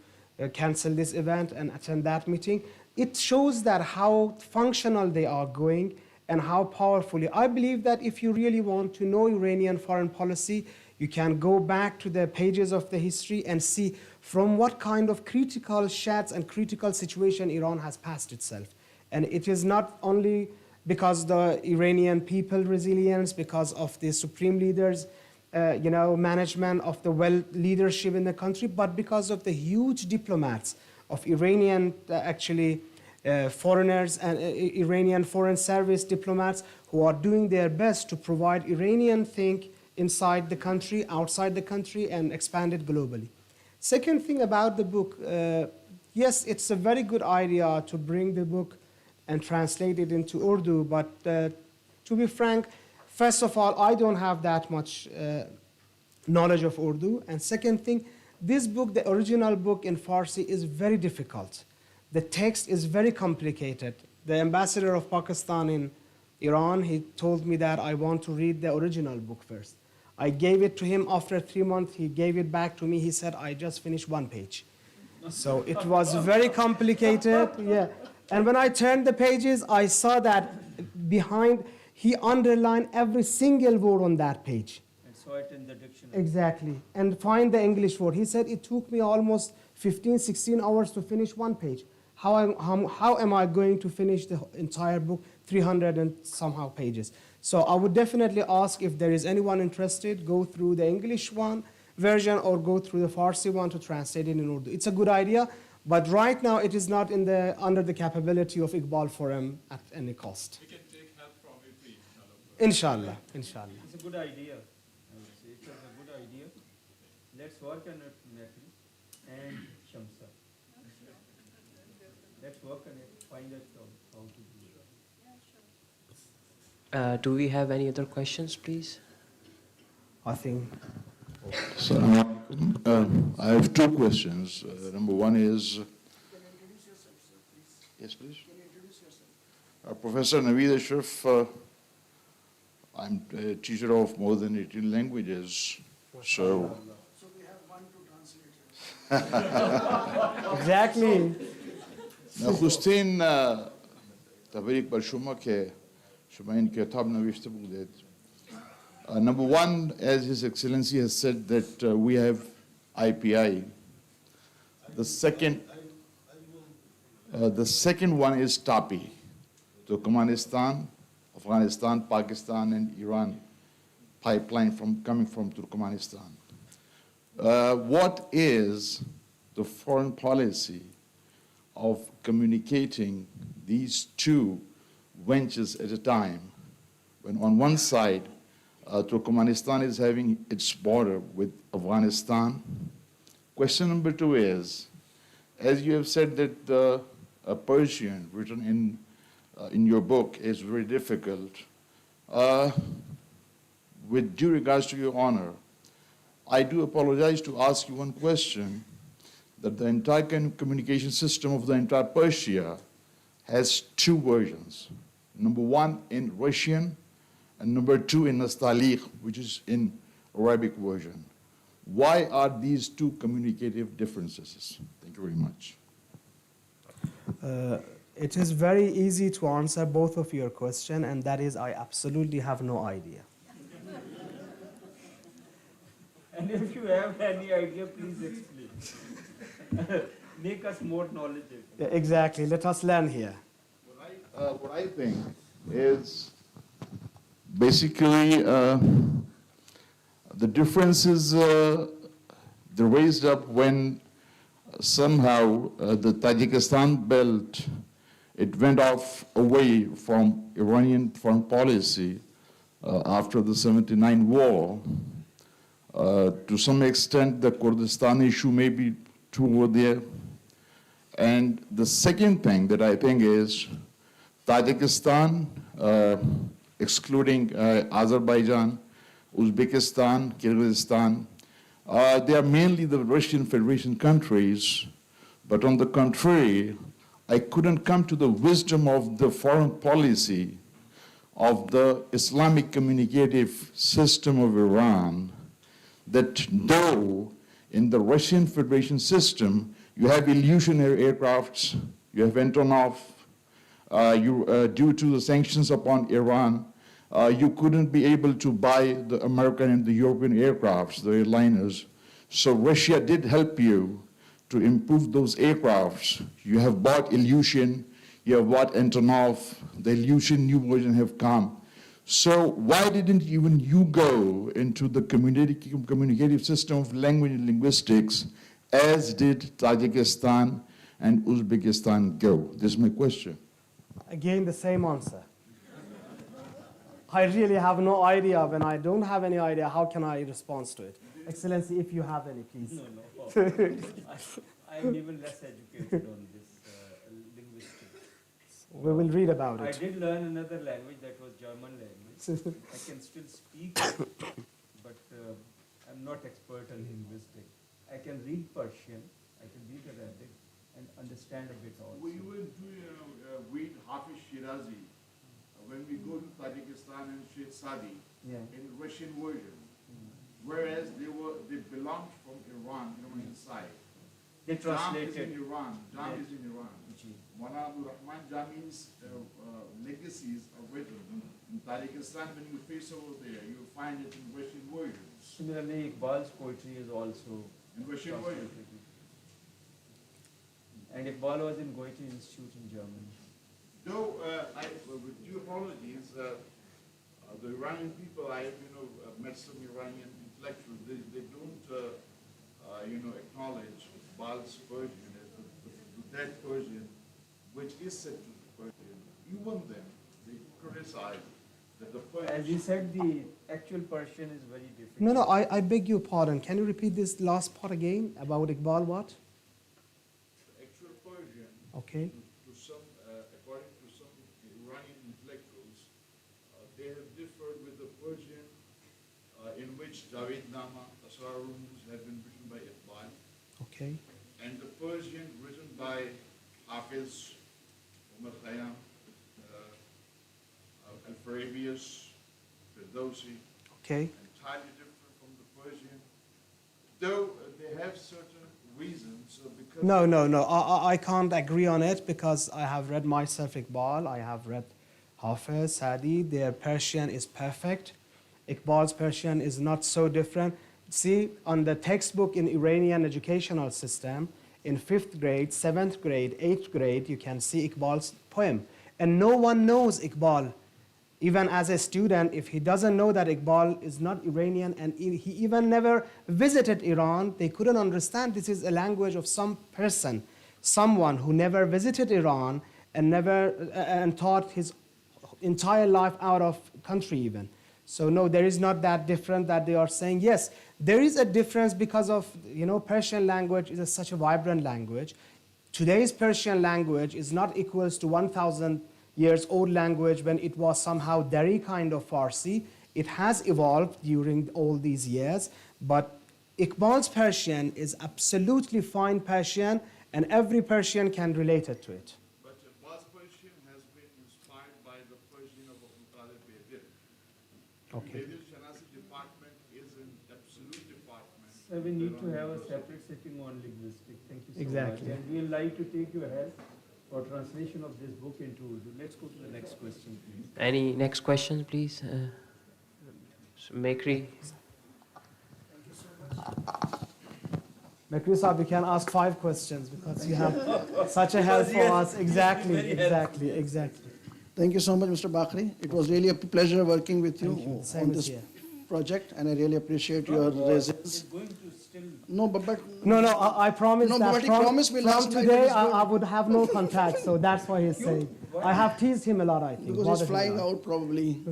cancel this event and attend that meeting. It shows that how functional they are going and how powerfully. I believe that if you really want to know Iranian foreign policy, you can go back to the pages of the history and see from what kind of critical shades and critical situation Iran has passed itself. And it is not only because the Iranian people resilience, because of the supreme leaders, management of the well leadership in the country, but because of the huge diplomats of Iranian foreigners and Iranian foreign service diplomats who are doing their best to provide Iranian thing inside the country, outside the country, and expand it globally. Second thing about the book, yes, it's a very good idea to bring the book and translate it into Urdu, but to be frank, first of all, I don't have that much knowledge of Urdu. And second thing, this book, the original book in Farsi, is very difficult. The text is very complicated. The ambassador of Pakistan in Iran, he told me that I want to read the original book first. I gave it to him. After 3 months, he gave it back to me. He said, I just finished 1 page. So it was very complicated, yeah. And when I turned the pages, I saw that behind, he underlined every single word on that page. And saw it in the dictionary. Exactly. And find the English word. He said it took me almost 15, 16 hours to finish 1 page. How am I going to finish the entire book, 300 and somehow pages? So I would definitely ask if there is anyone interested, go through the English version or go through the Farsi one to translate it in Urdu. It's a good idea, but right now it is not under the capability of Iqbal Forum at any cost. We can take help from you, please. Inshallah, inshallah. It's a good idea. I would say it's a good idea. Let's work on it, Matthew and Shamsa. Let's work on it, find out how to do it. Do we have any other questions, please? I think. I have 2 questions. Number one is, yes, please. Professor Naveed Ashraf, I'm a teacher of more than 18 languages, so. So we have 1 to translate. Exactly. نخستین تبریک بر شما که شما این کتاب نوشته بودید. Number one, as His Excellency has said that we have IPI. The second one is TAPI, Turkmenistan, Afghanistan, Pakistan, and Iran pipeline coming from Turkmenistan. What is the foreign policy of communicating these 2 ventures at a time, when on one side Turkmenistan is having its border with Afghanistan? Question number 2 is, as you have said that Persian written in your book is very difficult, with due regards to your honor, I do apologize to ask you one question, that the entire communication system of the entire Persia has 2 versions. Number 1 in Russian, and number 2 in Nastalikh, which is in Arabic version. Why are these 2 communicative differences? Thank you very much. It is very easy to answer both of your questions, and that is I absolutely have no idea. And if you have any idea, please explain. Make us more knowledgeable. Yeah, exactly. Let us learn here. What I think is basically the differences they're raised up when somehow the Tajikistan belt, it went off away from Iranian foreign policy after the 79 war. To some extent, the Kurdistan issue may be true over there. And the second thing that I think is Tajikistan, excluding Azerbaijan, Uzbekistan, Kyrgyzstan, they are mainly the Russian Federation countries, but on the contrary, I couldn't come to the wisdom of the foreign policy of the Islamic communicative system of Iran, that though in the Russian Federation system, you have Ilyushin aircrafts, you have Antonov, due to the sanctions upon Iran, you couldn't be able to buy the American and the European aircrafts, the airliners. So Russia did help you to improve those aircrafts. You have bought Ilyushin, you have bought Antonov, the Ilyushin new version have come. So why didn't even you go into the communicative system of language and linguistics as did Tajikistan and Uzbekistan go? This is my question. Again, the same answer. I really have no idea. When I don't have any idea, how can I respond to it? Excellency, if you have any, please. No. I'm even less educated on this linguistics. We will read about I it. did learn another language, that was German language. I can still speak it, but I'm not expert on linguistics. I can read Persian, I can read Arabic, and understand a bit also. We will read Hafiz Shirazi when we go to Tajikistan and Sheikh Sadi in Russian version, whereas they belonged from Iran, inside. They Jam is translated. in Iran. Jam is in Iran. Maulana Abdul Rahman Jami's legacies are written in Tajikistan. When you face over there, you will find it in Russian versions. Similarly, Iqbal's poetry is also In Russian version. translated. And Iqbal was in Goethe Institute in Germany. Though, with due apologies, the Iranian people, I have, met some Iranian intellectuals, they don't, acknowledge Iqbal's Persian as the dead Persian, which is said to be Persian. Even then, they criticize that the Persian. As you said, the actual Persian is very different. No, I beg your pardon. Can you repeat this last part again about Iqbal what? The actual Persian, Okay. to some, according to some Iranian intellectuals, they have differed with the Persian in which Javed Nama, Asrar Rumuz have been written by Iqbal, Okay. and the Persian written by Hafiz, Umar Khayyam, Al-Farabius, Firdausi, Okay. entirely different from the Persian, though they have certain reasons because. No. I can't agree on it because I have read myself Iqbal. I have read Hafiz, Sadi. Their Persian is perfect. Iqbal's Persian is not so different. See, on the textbook in Iranian educational system, in 5th grade, 7th grade, 8th grade, you can see Iqbal's poem. And no one knows Iqbal. Even as a student, if he doesn't know that Iqbal is not Iranian and he even never visited Iran, they couldn't understand this is a language of some person, someone who never visited Iran and taught his entire life out of country even. So no, there is not that different that they are saying. Yes, there is a difference because of, Persian language is such a vibrant language. Today's Persian language is not equals to 1,000 years old language when it was somehow Dari kind of Farsi. It has evolved during all these years, but Iqbal's Persian is absolutely fine Persian, and every Persian can relate it to it. But Iqbal's Persian has been inspired by the Persian of Abu Talib Bedir. Okay. Bedir Shanasi department is an absolute department. So we need to have a separate sitting on linguistics. Thank you so Exactly. much. And we'd like to take your help for translation of this book into Urdu. Let's go to the next question, please. Any next questions, please? Makri. Makri Saab, you can ask 5 questions because you have such a help for us. Exactly. Thank you so much, Mr. Bakri. It was really a pleasure working with you, Thank you. Same on as this here. project, and I really appreciate your results. It's going to still No, but No, I promise No, that but he from, promised me last from night today it was I would have no contact, so that's why he's saying. I have teased him a lot, I think. because bothered he's him a flying lot. out probably.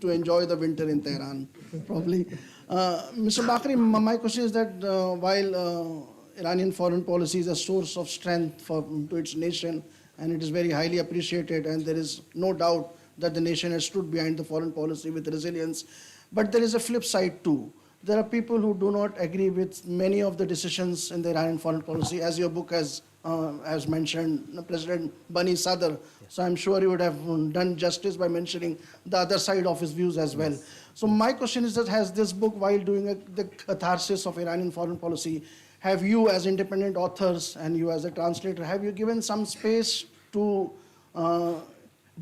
to enjoy the winter in Tehran, probably. Mr. Bakri, my question is that while Iranian foreign policy is a source of strength to its nation, and it is very highly appreciated, and there is no doubt that the nation has stood behind the foreign policy with resilience, but there is a flip side too. There are people who do not agree with many of the decisions in the Iranian foreign policy, as your book has mentioned President Bani Sadr. Yes. So I'm sure you would have done justice by mentioning the other side of his views as well. Yes. So my question is that has this book, while doing the catharsis of Iranian foreign policy, have you as independent authors and you as a translator, have you given some space to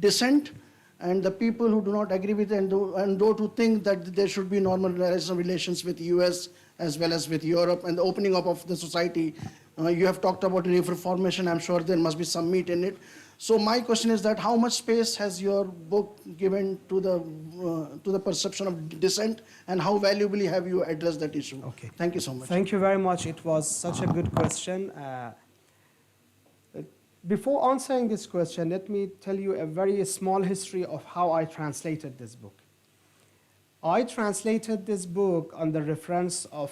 dissent and the people who do not agree with it and those who think that there should be normalized relations with US as well as with Europe and the opening up of the society? You have talked about reformation. I'm sure there must be some meat in it. So my question is that how much space has your book given to the perception of dissent, and how valuably have you addressed that issue? Okay. Thank you so much. Thank you very much. It was such a good question. Before answering this question, let me tell you a very small history of how I translated this book. I translated this book on the reference of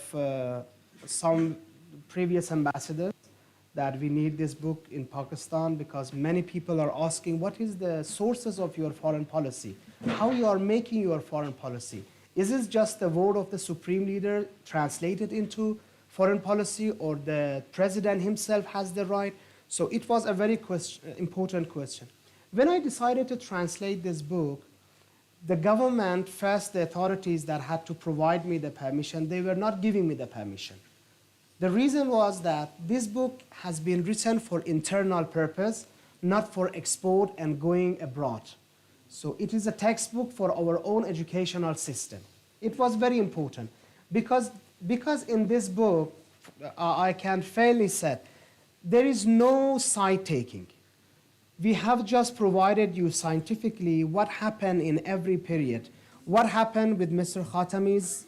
some previous ambassadors that we need this book in Pakistan because many people are asking what is the sources of your foreign policy, how you are making your foreign policy. Is it just the word of the supreme leader translated into foreign policy, or the president himself has the right? So it was a very important question. When I decided to translate this book, the government, first the authorities that had to provide me the permission, they were not giving me the permission. The reason was that this book has been written for internal purpose, not for export and going abroad. So it is a textbook for our own educational system. It was very important because in this book, I can fairly say, there is no side taking. We have just provided you scientifically what happened in every period. What happened with Mr. Khatami's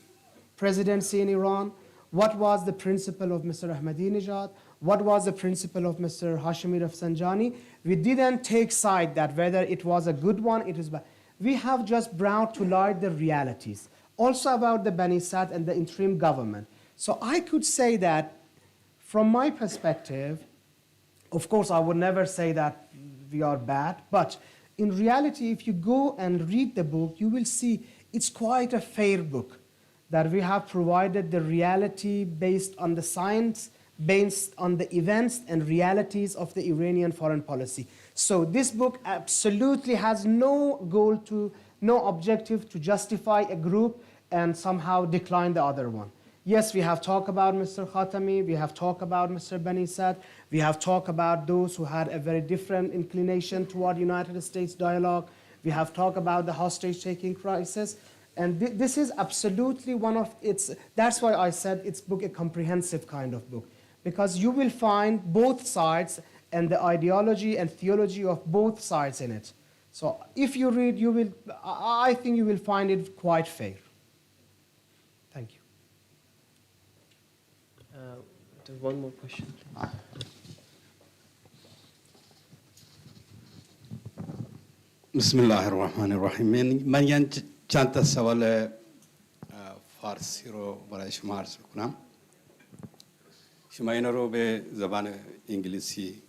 presidency in Iran? What was the principle of Mr. Ahmadinejad? What was the principle of Mr. Hashemi Rafsanjani? We didn't take side that whether it was a good one, it is bad. We have just brought to light the realities. Also about the Bani Sadr and the interim government. So I could say that from my perspective, of course, I would never say that we are bad, but in reality, if you go and read the book, you will see it's quite a fair book, that we have provided the reality based on the science, based on the events and realities of the Iranian foreign policy. So this book absolutely has no goal no objective to justify a group and somehow decline the other one. Yes, we have talked about Mr. Khatami, we have talked about Mr. Bani Sadr, we have talked about those who had a very different inclination toward United States dialogue, we have talked about the hostage-taking crisis, and this is absolutely one of its, that's why I said it's book a comprehensive kind of book, because you will find both sides and the ideology and theology of both sides in it. So if you read, I think you will find it quite fair. Thank you. There's one more question. Bismillahirrahmanirrahim. من چند تا سوال فارسی رو برای شما عرض کنم. شما اینا رو به زبان انگلیسی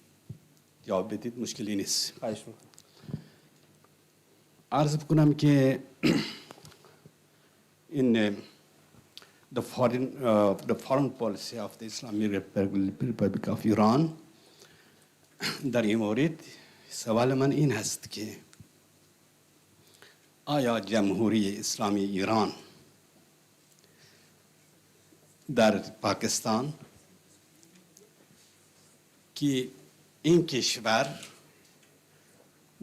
جواب بدید، مشکلی نیست. عرض کنم که این the foreign policy of the Islamic Republic of Iran در این مورد سوال من این هست که آیا جمهوری اسلامی ایران در پاکستان که این کشور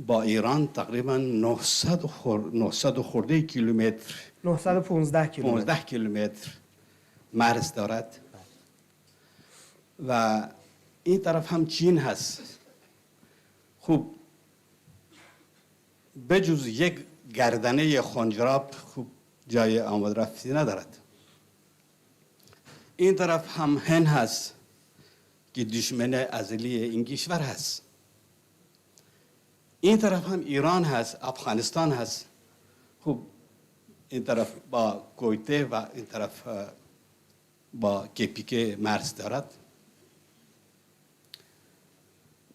با ایران تقریبا 900 خورده کیلومتر 15 کیلومتر مرز دارد و این طرف هم چین هست. خوب بجز یک گردنه خنجراب خوب جای آمد رفتی ندارد. این طرف هم هند هست که دشمن ازلی این کشور هست. این طرف هم ایران هست، افغانستان هست. خب این طرف با کویته و این طرف با کیپیکه مرز دارد.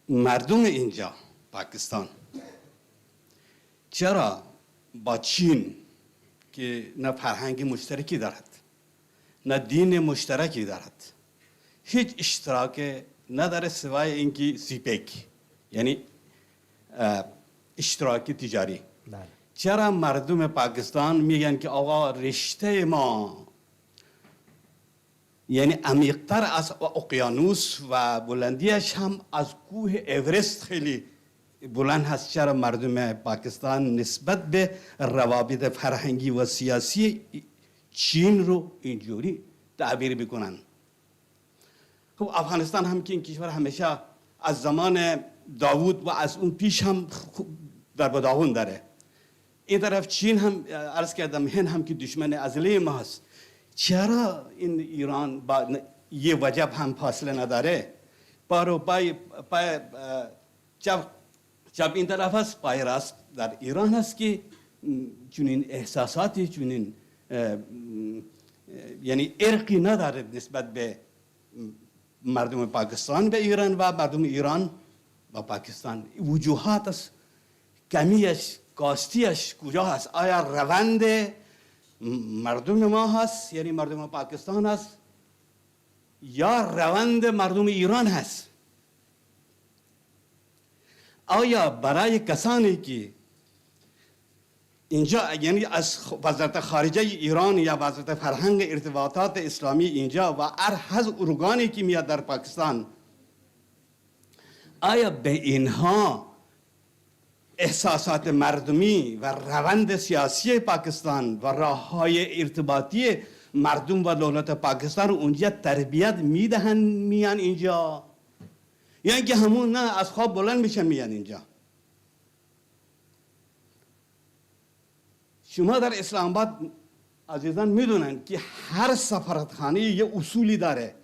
مردم اینجا پاکستان چرا با چین که نه فرهنگ مشترکی دارد نه دین مشترکی دارد هیچ اشتراک نداره سوای اینکه سیپیک یعنی اشتراک تجاری چرا مردم پاکستان میگن که آقا رشته ما یعنی عمیق‌تر از اقیانوس و بلندیش هم از کوه اورست خیلی بلند هست. چرا مردم پاکستان نسبت به روابط فرهنگی و سیاسی چین رو اینجوری تعبیر بکنن؟ خب افغانستان هم که این کشور همیشه از زمان داوود و از اون پیش هم در بداون داره. این طرف چین هم عرض کردم هند هم که دشمن ازلی ما هست. چرا این ایران با یه وجب هم فاصله نداره؟ پارو پای چپ این طرف هست، پای راست در ایران هست که چنین احساساتی چنین یعنی ارقی نداره نسبت به مردم پاکستان به ایران و مردم ایران با پاکستان. وجوهات است، کمیش کاستیش کجا هست؟ آیا روند مردم ما هست یعنی مردم پاکستان هست یا روند مردم ایران هست؟ آیا برای کسانی که اینجا یعنی از وزارت خارجه ایران یا وزارت فرهنگ ارتباطات اسلامی اینجا و هر ارگانی که میاد در پاکستان آیا به اینها احساسات مردمی و روند سیاسی پاکستان و راههای ارتباطی مردم و دولت پاکستان اونجا تربیت میدهن میان اینجا یعنی که همون نه از خواب بلند میشن میان اینجا؟ شما در اسلام آباد عزیزان میدونن که هر سفارتخانه یه اصولی داره،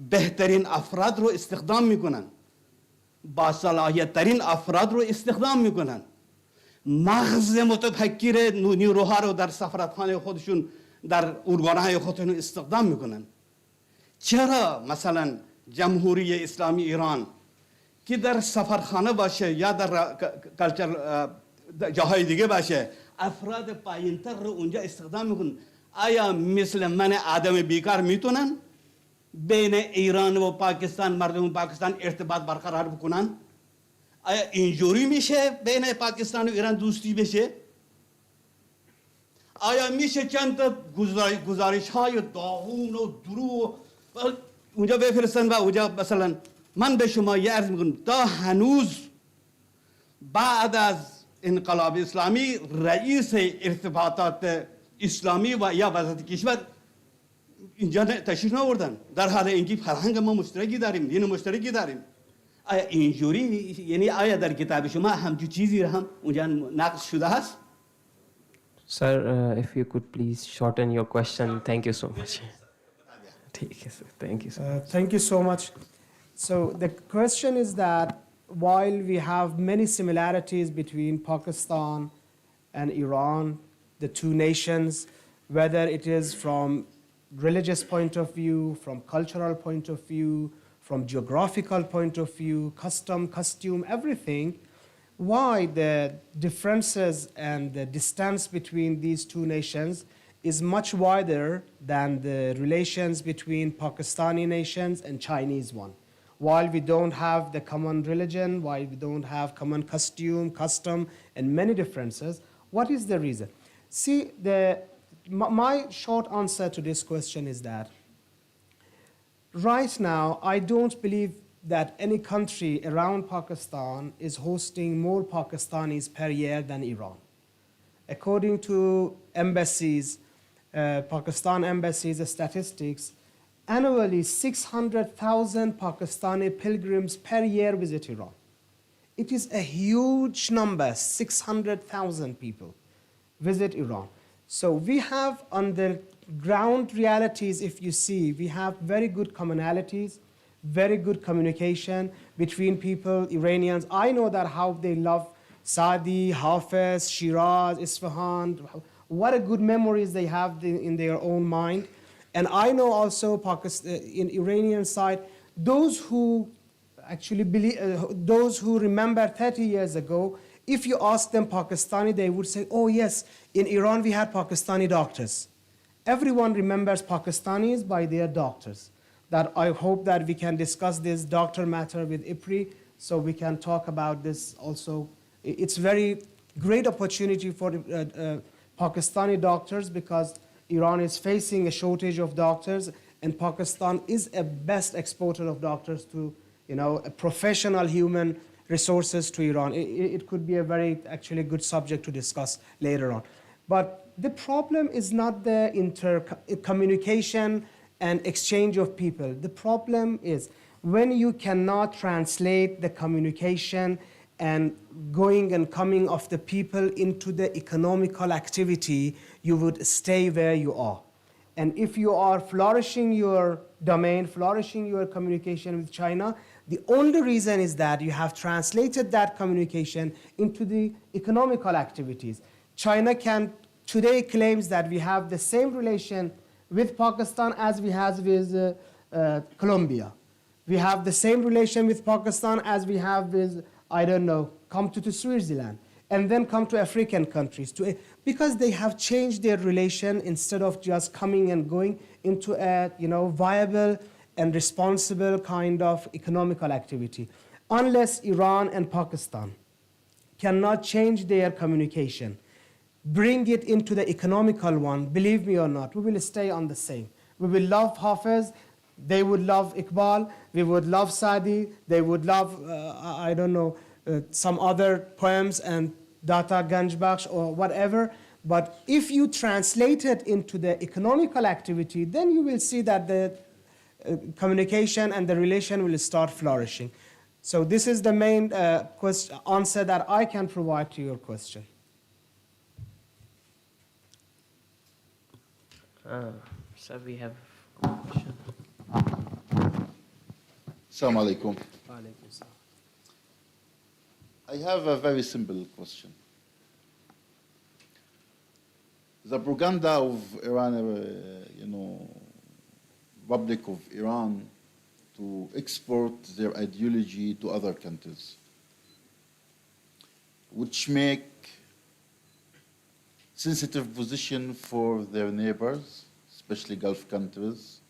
بهترین افراد رو استخدام میکنن، با صلاحیت ترین افراد رو استخدام میکنن، مغز متفکر نیروها رو در سفارتخانه خودشون در ارگانهای خودشون استخدام میکنن. چرا مثلا جمهوری اسلامی ایران که در سفارخانه باشه یا در جاهای دیگه باشه افراد پایینتر رو اونجا استخدام میکنن؟ آیا مثل من آدم بیکار میتونن بین ایران و پاکستان مردم پاکستان ارتباط برقرار بکنن؟ آیا اینجوری میشه بین پاکستان و ایران دوستی بشه؟ آیا میشه چند تا گزارش های داغون و درو اونجا بفرستن و اونجا مثلا من به شما یه عرض میکنم تا هنوز بعد از انقلاب اسلامی رئیس ارتباطات اسلامی و یا وزارت کشور اینجا تشریف نآوردن، در حال اینکه فرهنگ ما مشترکی داریم، دین مشترکی داریم. آیا اینجوری یعنی آیا در کتاب شما همچین چیزی هم اونجا نقش شده هست؟ Sir, if you could please shorten your question. Thank you so much. Thank you, sir. Thank you so much. So the question is that while we have many similarities between Pakistan and Iran, the two nations, whether it is from religious point of view, from cultural point of view, from geographical point of view, costume, everything, why the differences and the distance between these two nations is much wider than the relations between Pakistani nations and Chinese one. While we don't have the common religion, while we don't have common custom, and many differences, what is the reason? See, my short answer to this question is that right now, I don't believe that any country around Pakistan is hosting more Pakistanis per year than Iran. According to embassies, Pakistan embassies statistics, annually 600,000 Pakistani pilgrims per year visit Iran. It is a huge number, 600,000 people visit Iran. So we have on the ground realities, if you see, we have very good commonalities, very good communication between people, Iranians. I know that how they love Saadi, Hafiz, Shiraz, Isfahan, what a good memories they have in their own mind. And I know also in Iranian side, those who actually believe, those who remember 30 years ago, if you ask them Pakistani, they would say, oh yes, in Iran we had Pakistani doctors. Everyone remembers Pakistanis by their doctors. That I hope that we can discuss this doctor matter with IPRI, so we can talk about this also. It's very great opportunity for Pakistani doctors because Iran is facing a shortage of doctors, and Pakistan is a best exporter of doctors to, a professional human resources to Iran. It could be a very actually good subject to discuss later on. But the problem is not the communication and exchange of people. The problem is when you cannot translate the communication and going and coming of the people into the economical activity, you would stay where you are. And if you are flourishing your domain, flourishing your communication with China, the only reason is that you have translated that communication into the economical activities. China today claims that we have the same relation with Pakistan as we have with Colombia. We have the same relation with Pakistan as we have with, I don't know, come to Switzerland, and then come to African countries. Because they have changed their relation instead of just coming and going into a viable and responsible kind of economical activity. Unless Iran and Pakistan cannot change their communication, bring it into the economical one, believe me or not, we will stay on the same. We will love Hafez, they would love Iqbal, we would love Sadi, they would love, some other poems and Data Ganjbakhsh or whatever. But if you translate it into the economical activity, then you will see that the communication and the relation will start flourishing. So this is the main answer that I can provide to your question. So we have a question. Assalamu alaikum. I have a very simple question. The propaganda of Iran, Republic of Iran, to export their ideology to other countries, which make sensitive position for their neighbors, especially Gulf countries,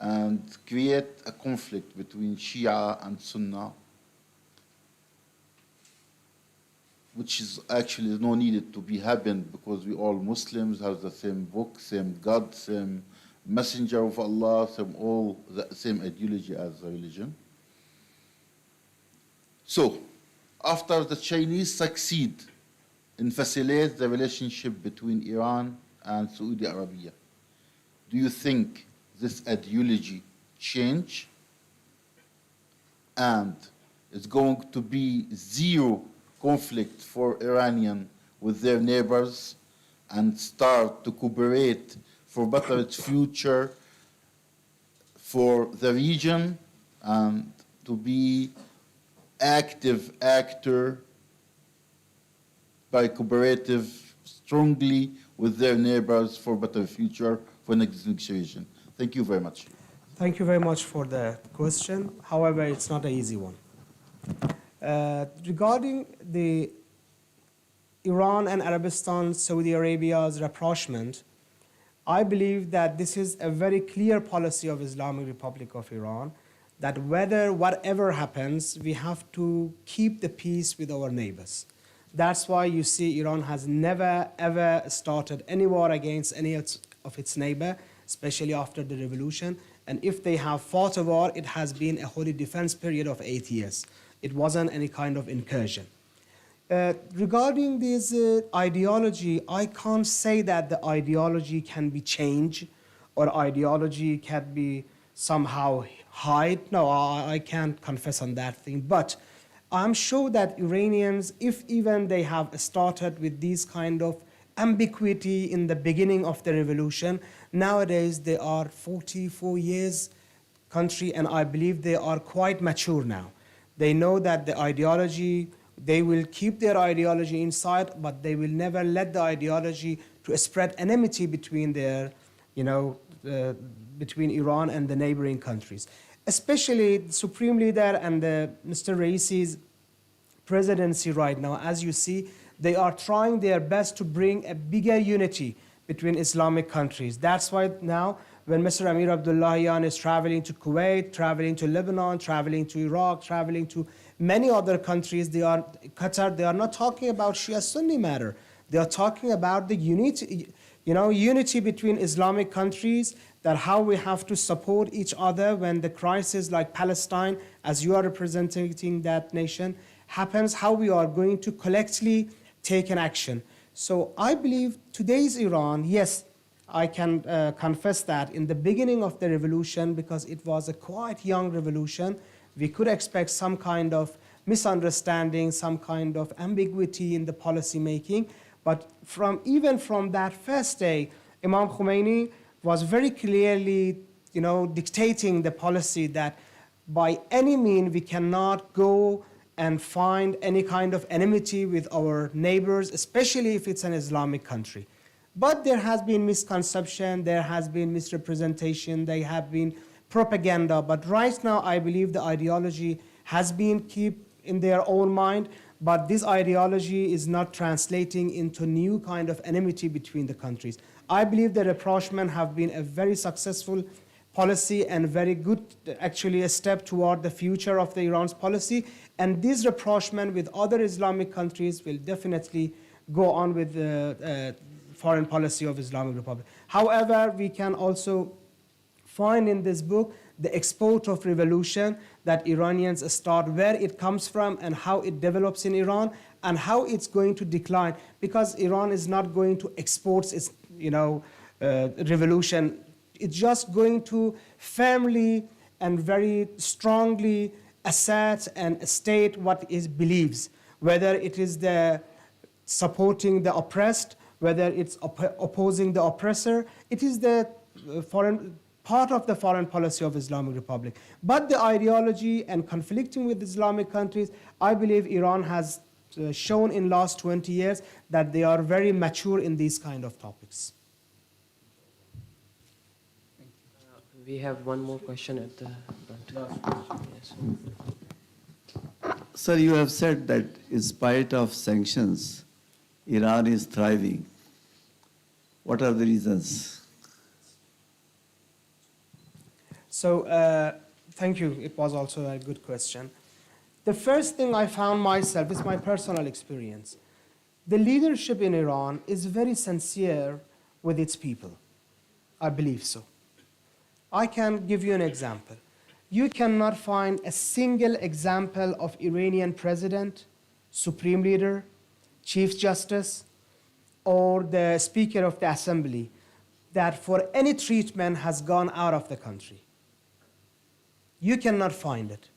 and create a conflict between Shia and Sunnah, which is actually no needed to be happen because we all Muslims have the same book, same God, same messenger of Allah, same ideology as a religion. So, after the Chinese succeed in facilitate the relationship between Iran and Saudi Arabia, do you think this ideology change and it's going to be zero conflict for Iranian with their neighbors and start to cooperate for better future for the region and to be active actor by cooperative strongly with their neighbors for better future for next negotiation? Thank you very much. Thank you very much for the question. However, it's not an easy one. Regarding the Iran and Arabistan, Saudi Arabia's rapprochement, I believe that this is a very clear policy of Islamic Republic of Iran, that whatever happens, we have to keep the peace with our neighbors. That's why you see Iran has never ever started any war against any of its neighbor, especially after the revolution. And if they have fought a war, it has been a holy defense period of 8 years. It wasn't any kind of incursion. Regarding this ideology, I can't say that the ideology can be changed or ideology can be somehow hide. No, I can't confess on that thing. But I'm sure that Iranians, if even they have started with this kind of ambiguity in the beginning of the revolution, nowadays they are 44 years country, and I believe they are quite mature now. They know that the ideology They will keep their ideology inside, but they will never let the ideology to spread enmity between their, between Iran and the neighboring countries. Especially the Supreme Leader and Mr. Raisi's presidency right now, as you see, they are trying their best to bring a bigger unity between Islamic countries. That's why now, when Mr. Amir Abdullahian is traveling to Kuwait, traveling to Lebanon, traveling to Iraq, traveling to many other countries, Qatar, they are not talking about Shia-Sunni matter. They are talking about the unity, unity between Islamic countries, that how we have to support each other when the crisis like Palestine, as you are representing that nation, happens, how we are going to collectively take an action. So I believe today's Iran, yes, I can confess that in the beginning of the revolution, because it was a quite young revolution, we could expect some kind of misunderstanding, some kind of ambiguity in the policy making. But even from that first day, Imam Khomeini was very clearly, dictating the policy that by any means we cannot go and find any kind of enmity with our neighbors, especially if it's an Islamic country. But there has been misconception, there has been misrepresentation, there have been propaganda. But right now, I believe the ideology has been kept in their own mind, but this ideology is not translating into new kind of enmity between the countries. I believe the rapprochement have been a very successful policy and very good, actually, a step toward the future of the Iran's policy. And this rapprochement with other Islamic countries will definitely go on with the foreign policy of Islamic Republic. However, we can also find in this book the export of revolution, that Iranians start, where it comes from and how it develops in Iran and how it's going to decline, because Iran is not going to export its revolution. It's just going to firmly and very strongly assert and state what it believes, whether it is the supporting the oppressed, whether it's opposing the oppressor. It is the part of the foreign policy of Islamic Republic. But the ideology and conflicting with Islamic countries, I believe Iran has shown in last 20 years that they are very mature in these kind of topics. We have one more question at the front. Yes. Sir, you have said that in spite of sanctions, Iran is thriving. What are the reasons? So, thank you. It was also a good question. The first thing I found myself, this is my personal experience, the leadership in Iran is very sincere with its people. I believe so. I can give you an example. You cannot find a single example of Iranian president, supreme leader, chief justice, or the speaker of the assembly that for any treatment has gone out of the country. You cannot find it.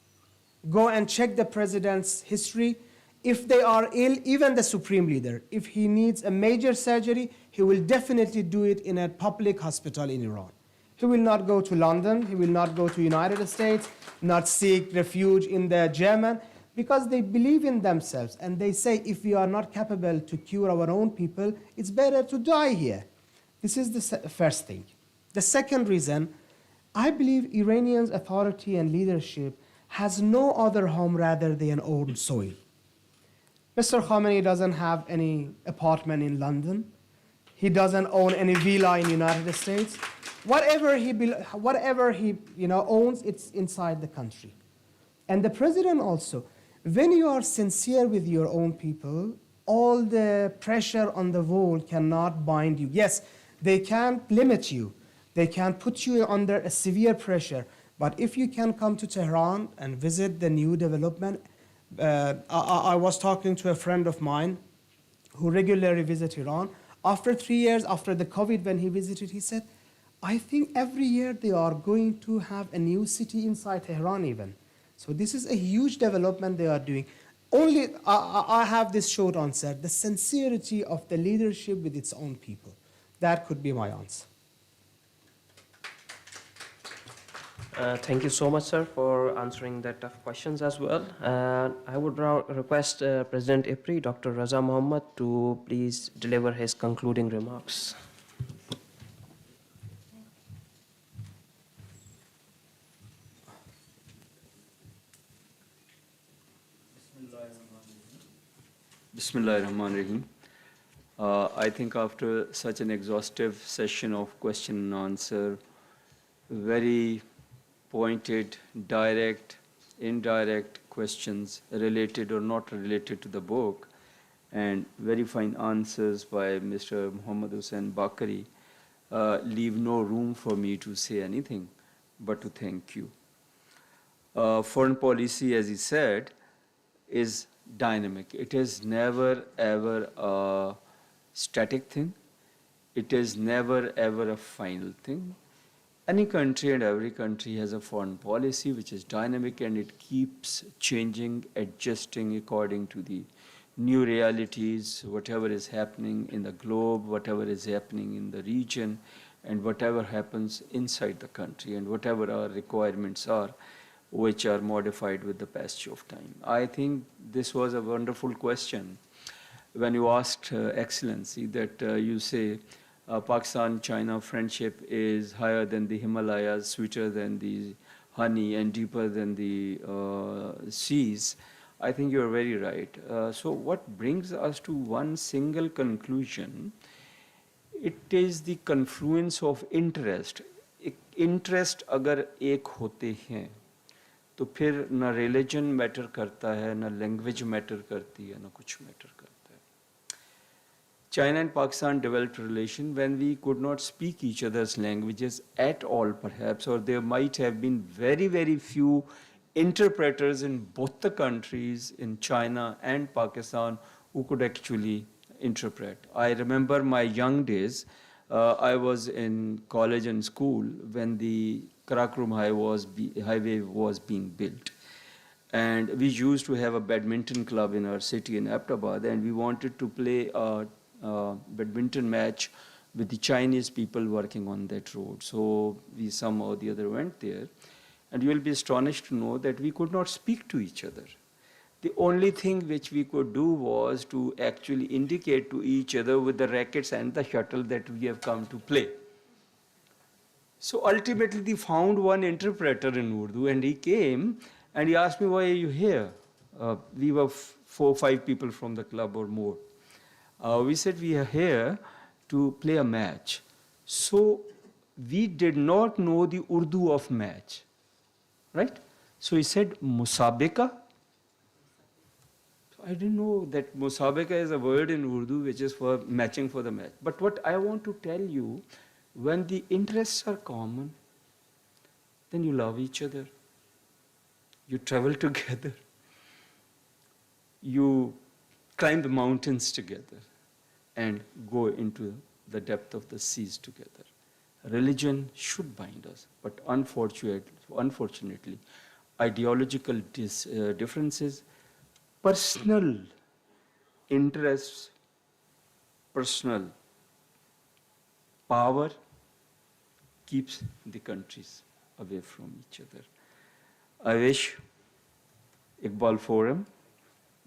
Go and check the president's history. If they are ill, even the supreme leader, if he needs a major surgery, he will definitely do it in a public hospital in Iran. He will not go to London, he will not go to United States, not seek refuge in the German, because they believe in themselves and they say, if we are not capable to cure our own people, it's better to die here. This is the first thing. The second reason, I believe Iranians' authority and leadership has no other home rather than own soil. Mr. Khamenei doesn't have any apartment in London. He doesn't own any villa in the United States. Whatever he owns, it's inside the country. And the president also, when you are sincere with your own people, all the pressure on the wall cannot bind you. Yes, they can limit you. They can put you under a severe pressure. But if you can come to Tehran and visit the new development, I was talking to a friend of mine who regularly visits Iran. After 3 years, after the COVID, when he visited, he said, I think every year they are going to have a new city inside Tehran even. So this is a huge development they are doing. Only, I have this short answer, the sincerity of the leadership with its own people. That could be my answer. Thank you so much, sir, for answering the tough questions as well. I would now request President IPRI, Dr. Raza Mohammed, to please deliver his concluding remarks. Bismillahirrahmanirrahim. I think after such an exhaustive session of question and answer, very pointed, direct, indirect questions related or not related to the book, and very fine answers by Mr. Muhammad Hussain Bakri, leave no room for me to say anything but to thank you. Foreign policy, as he said, is dynamic. It is never ever a static thing. It is never ever a final thing. Any country and every country has a foreign policy which is dynamic, and it keeps changing, adjusting according to the new realities, whatever is happening in the globe, whatever is happening in the region, and whatever happens inside the country, and whatever our requirements are, which are modified with the passage of time. I think this was a wonderful question when you asked Excellency that you say Pakistan-China friendship is higher than the Himalayas, sweeter than the honey, and deeper than the seas. I think you're very right. So what brings us to one single conclusion, it is the confluence of interest. Interest अगर एक होते हैं तो फिर ना religion matter करता है, ना लैंग्वेज मैटर करती है, ना कुछ मैटर करता है. China and Pakistan developed a relation when we could not speak each other's languages at all, perhaps, or there might have been very, very few interpreters in both the countries, in China and Pakistan, who could actually interpret. I remember my young days. I was in college and school when the Karakoram highway was being built. And we used to have a badminton club in our city in Ahmedabad, and we wanted to play a badminton match with the Chinese people working on that road. So we somehow or the other went there. And you will be astonished to know that we could not speak to each other. The only thing which we could do was to actually indicate to each other with the rackets and the shuttle that we have come to play. So ultimately, they found one interpreter in Urdu, and he came and he asked me, why are you here? We were 4 or 5 people from the club or more. We said, we are here to play a match. So we did not know the Urdu of match, right? So he said, Musabika. I didn't know that Musabika is a word in Urdu which is for matching for the match. But what I want to tell you, when the interests are common, then you love each other. You travel together. You climb the mountains together and go into the depth of the seas together. Religion should bind us, but unfortunately, ideological differences, personal interests, personal power keeps the countries away from each other. I wish Iqbal Forum,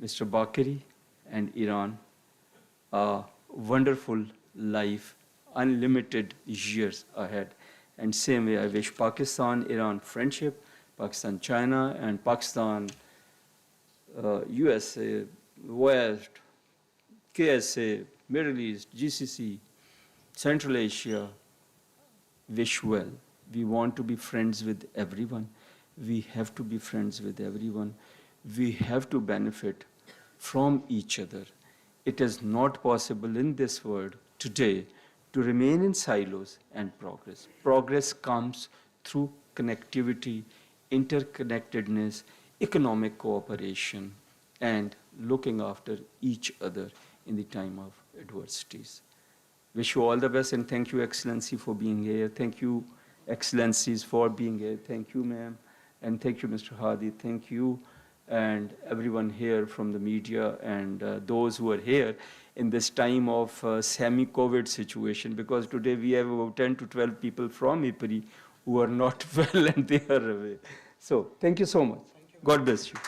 Mr. Bakri, and Iran a wonderful life, unlimited years ahead. And same way, I wish Pakistan-Iran friendship, Pakistan-China, and Pakistan USA, West, KSA, Middle East, GCC, Central Asia, wish well. We want to be friends with everyone. We have to be friends with everyone. We have to benefit from each other. It is not possible in this world today to remain in silos and progress. Progress comes through connectivity, interconnectedness, economic cooperation, and looking after each other in the time of adversities. Wish you all the best, and thank you, Excellency, for being here. Thank you, Excellencies, for being here. Thank you, ma'am, and thank you, Mr. Hadi. Thank you, and everyone here from the media, and those who are here in this time of semi-COVID situation, because today we have about 10 to 12 people from IPRI who are not well and they are away. So thank you so much. God bless you.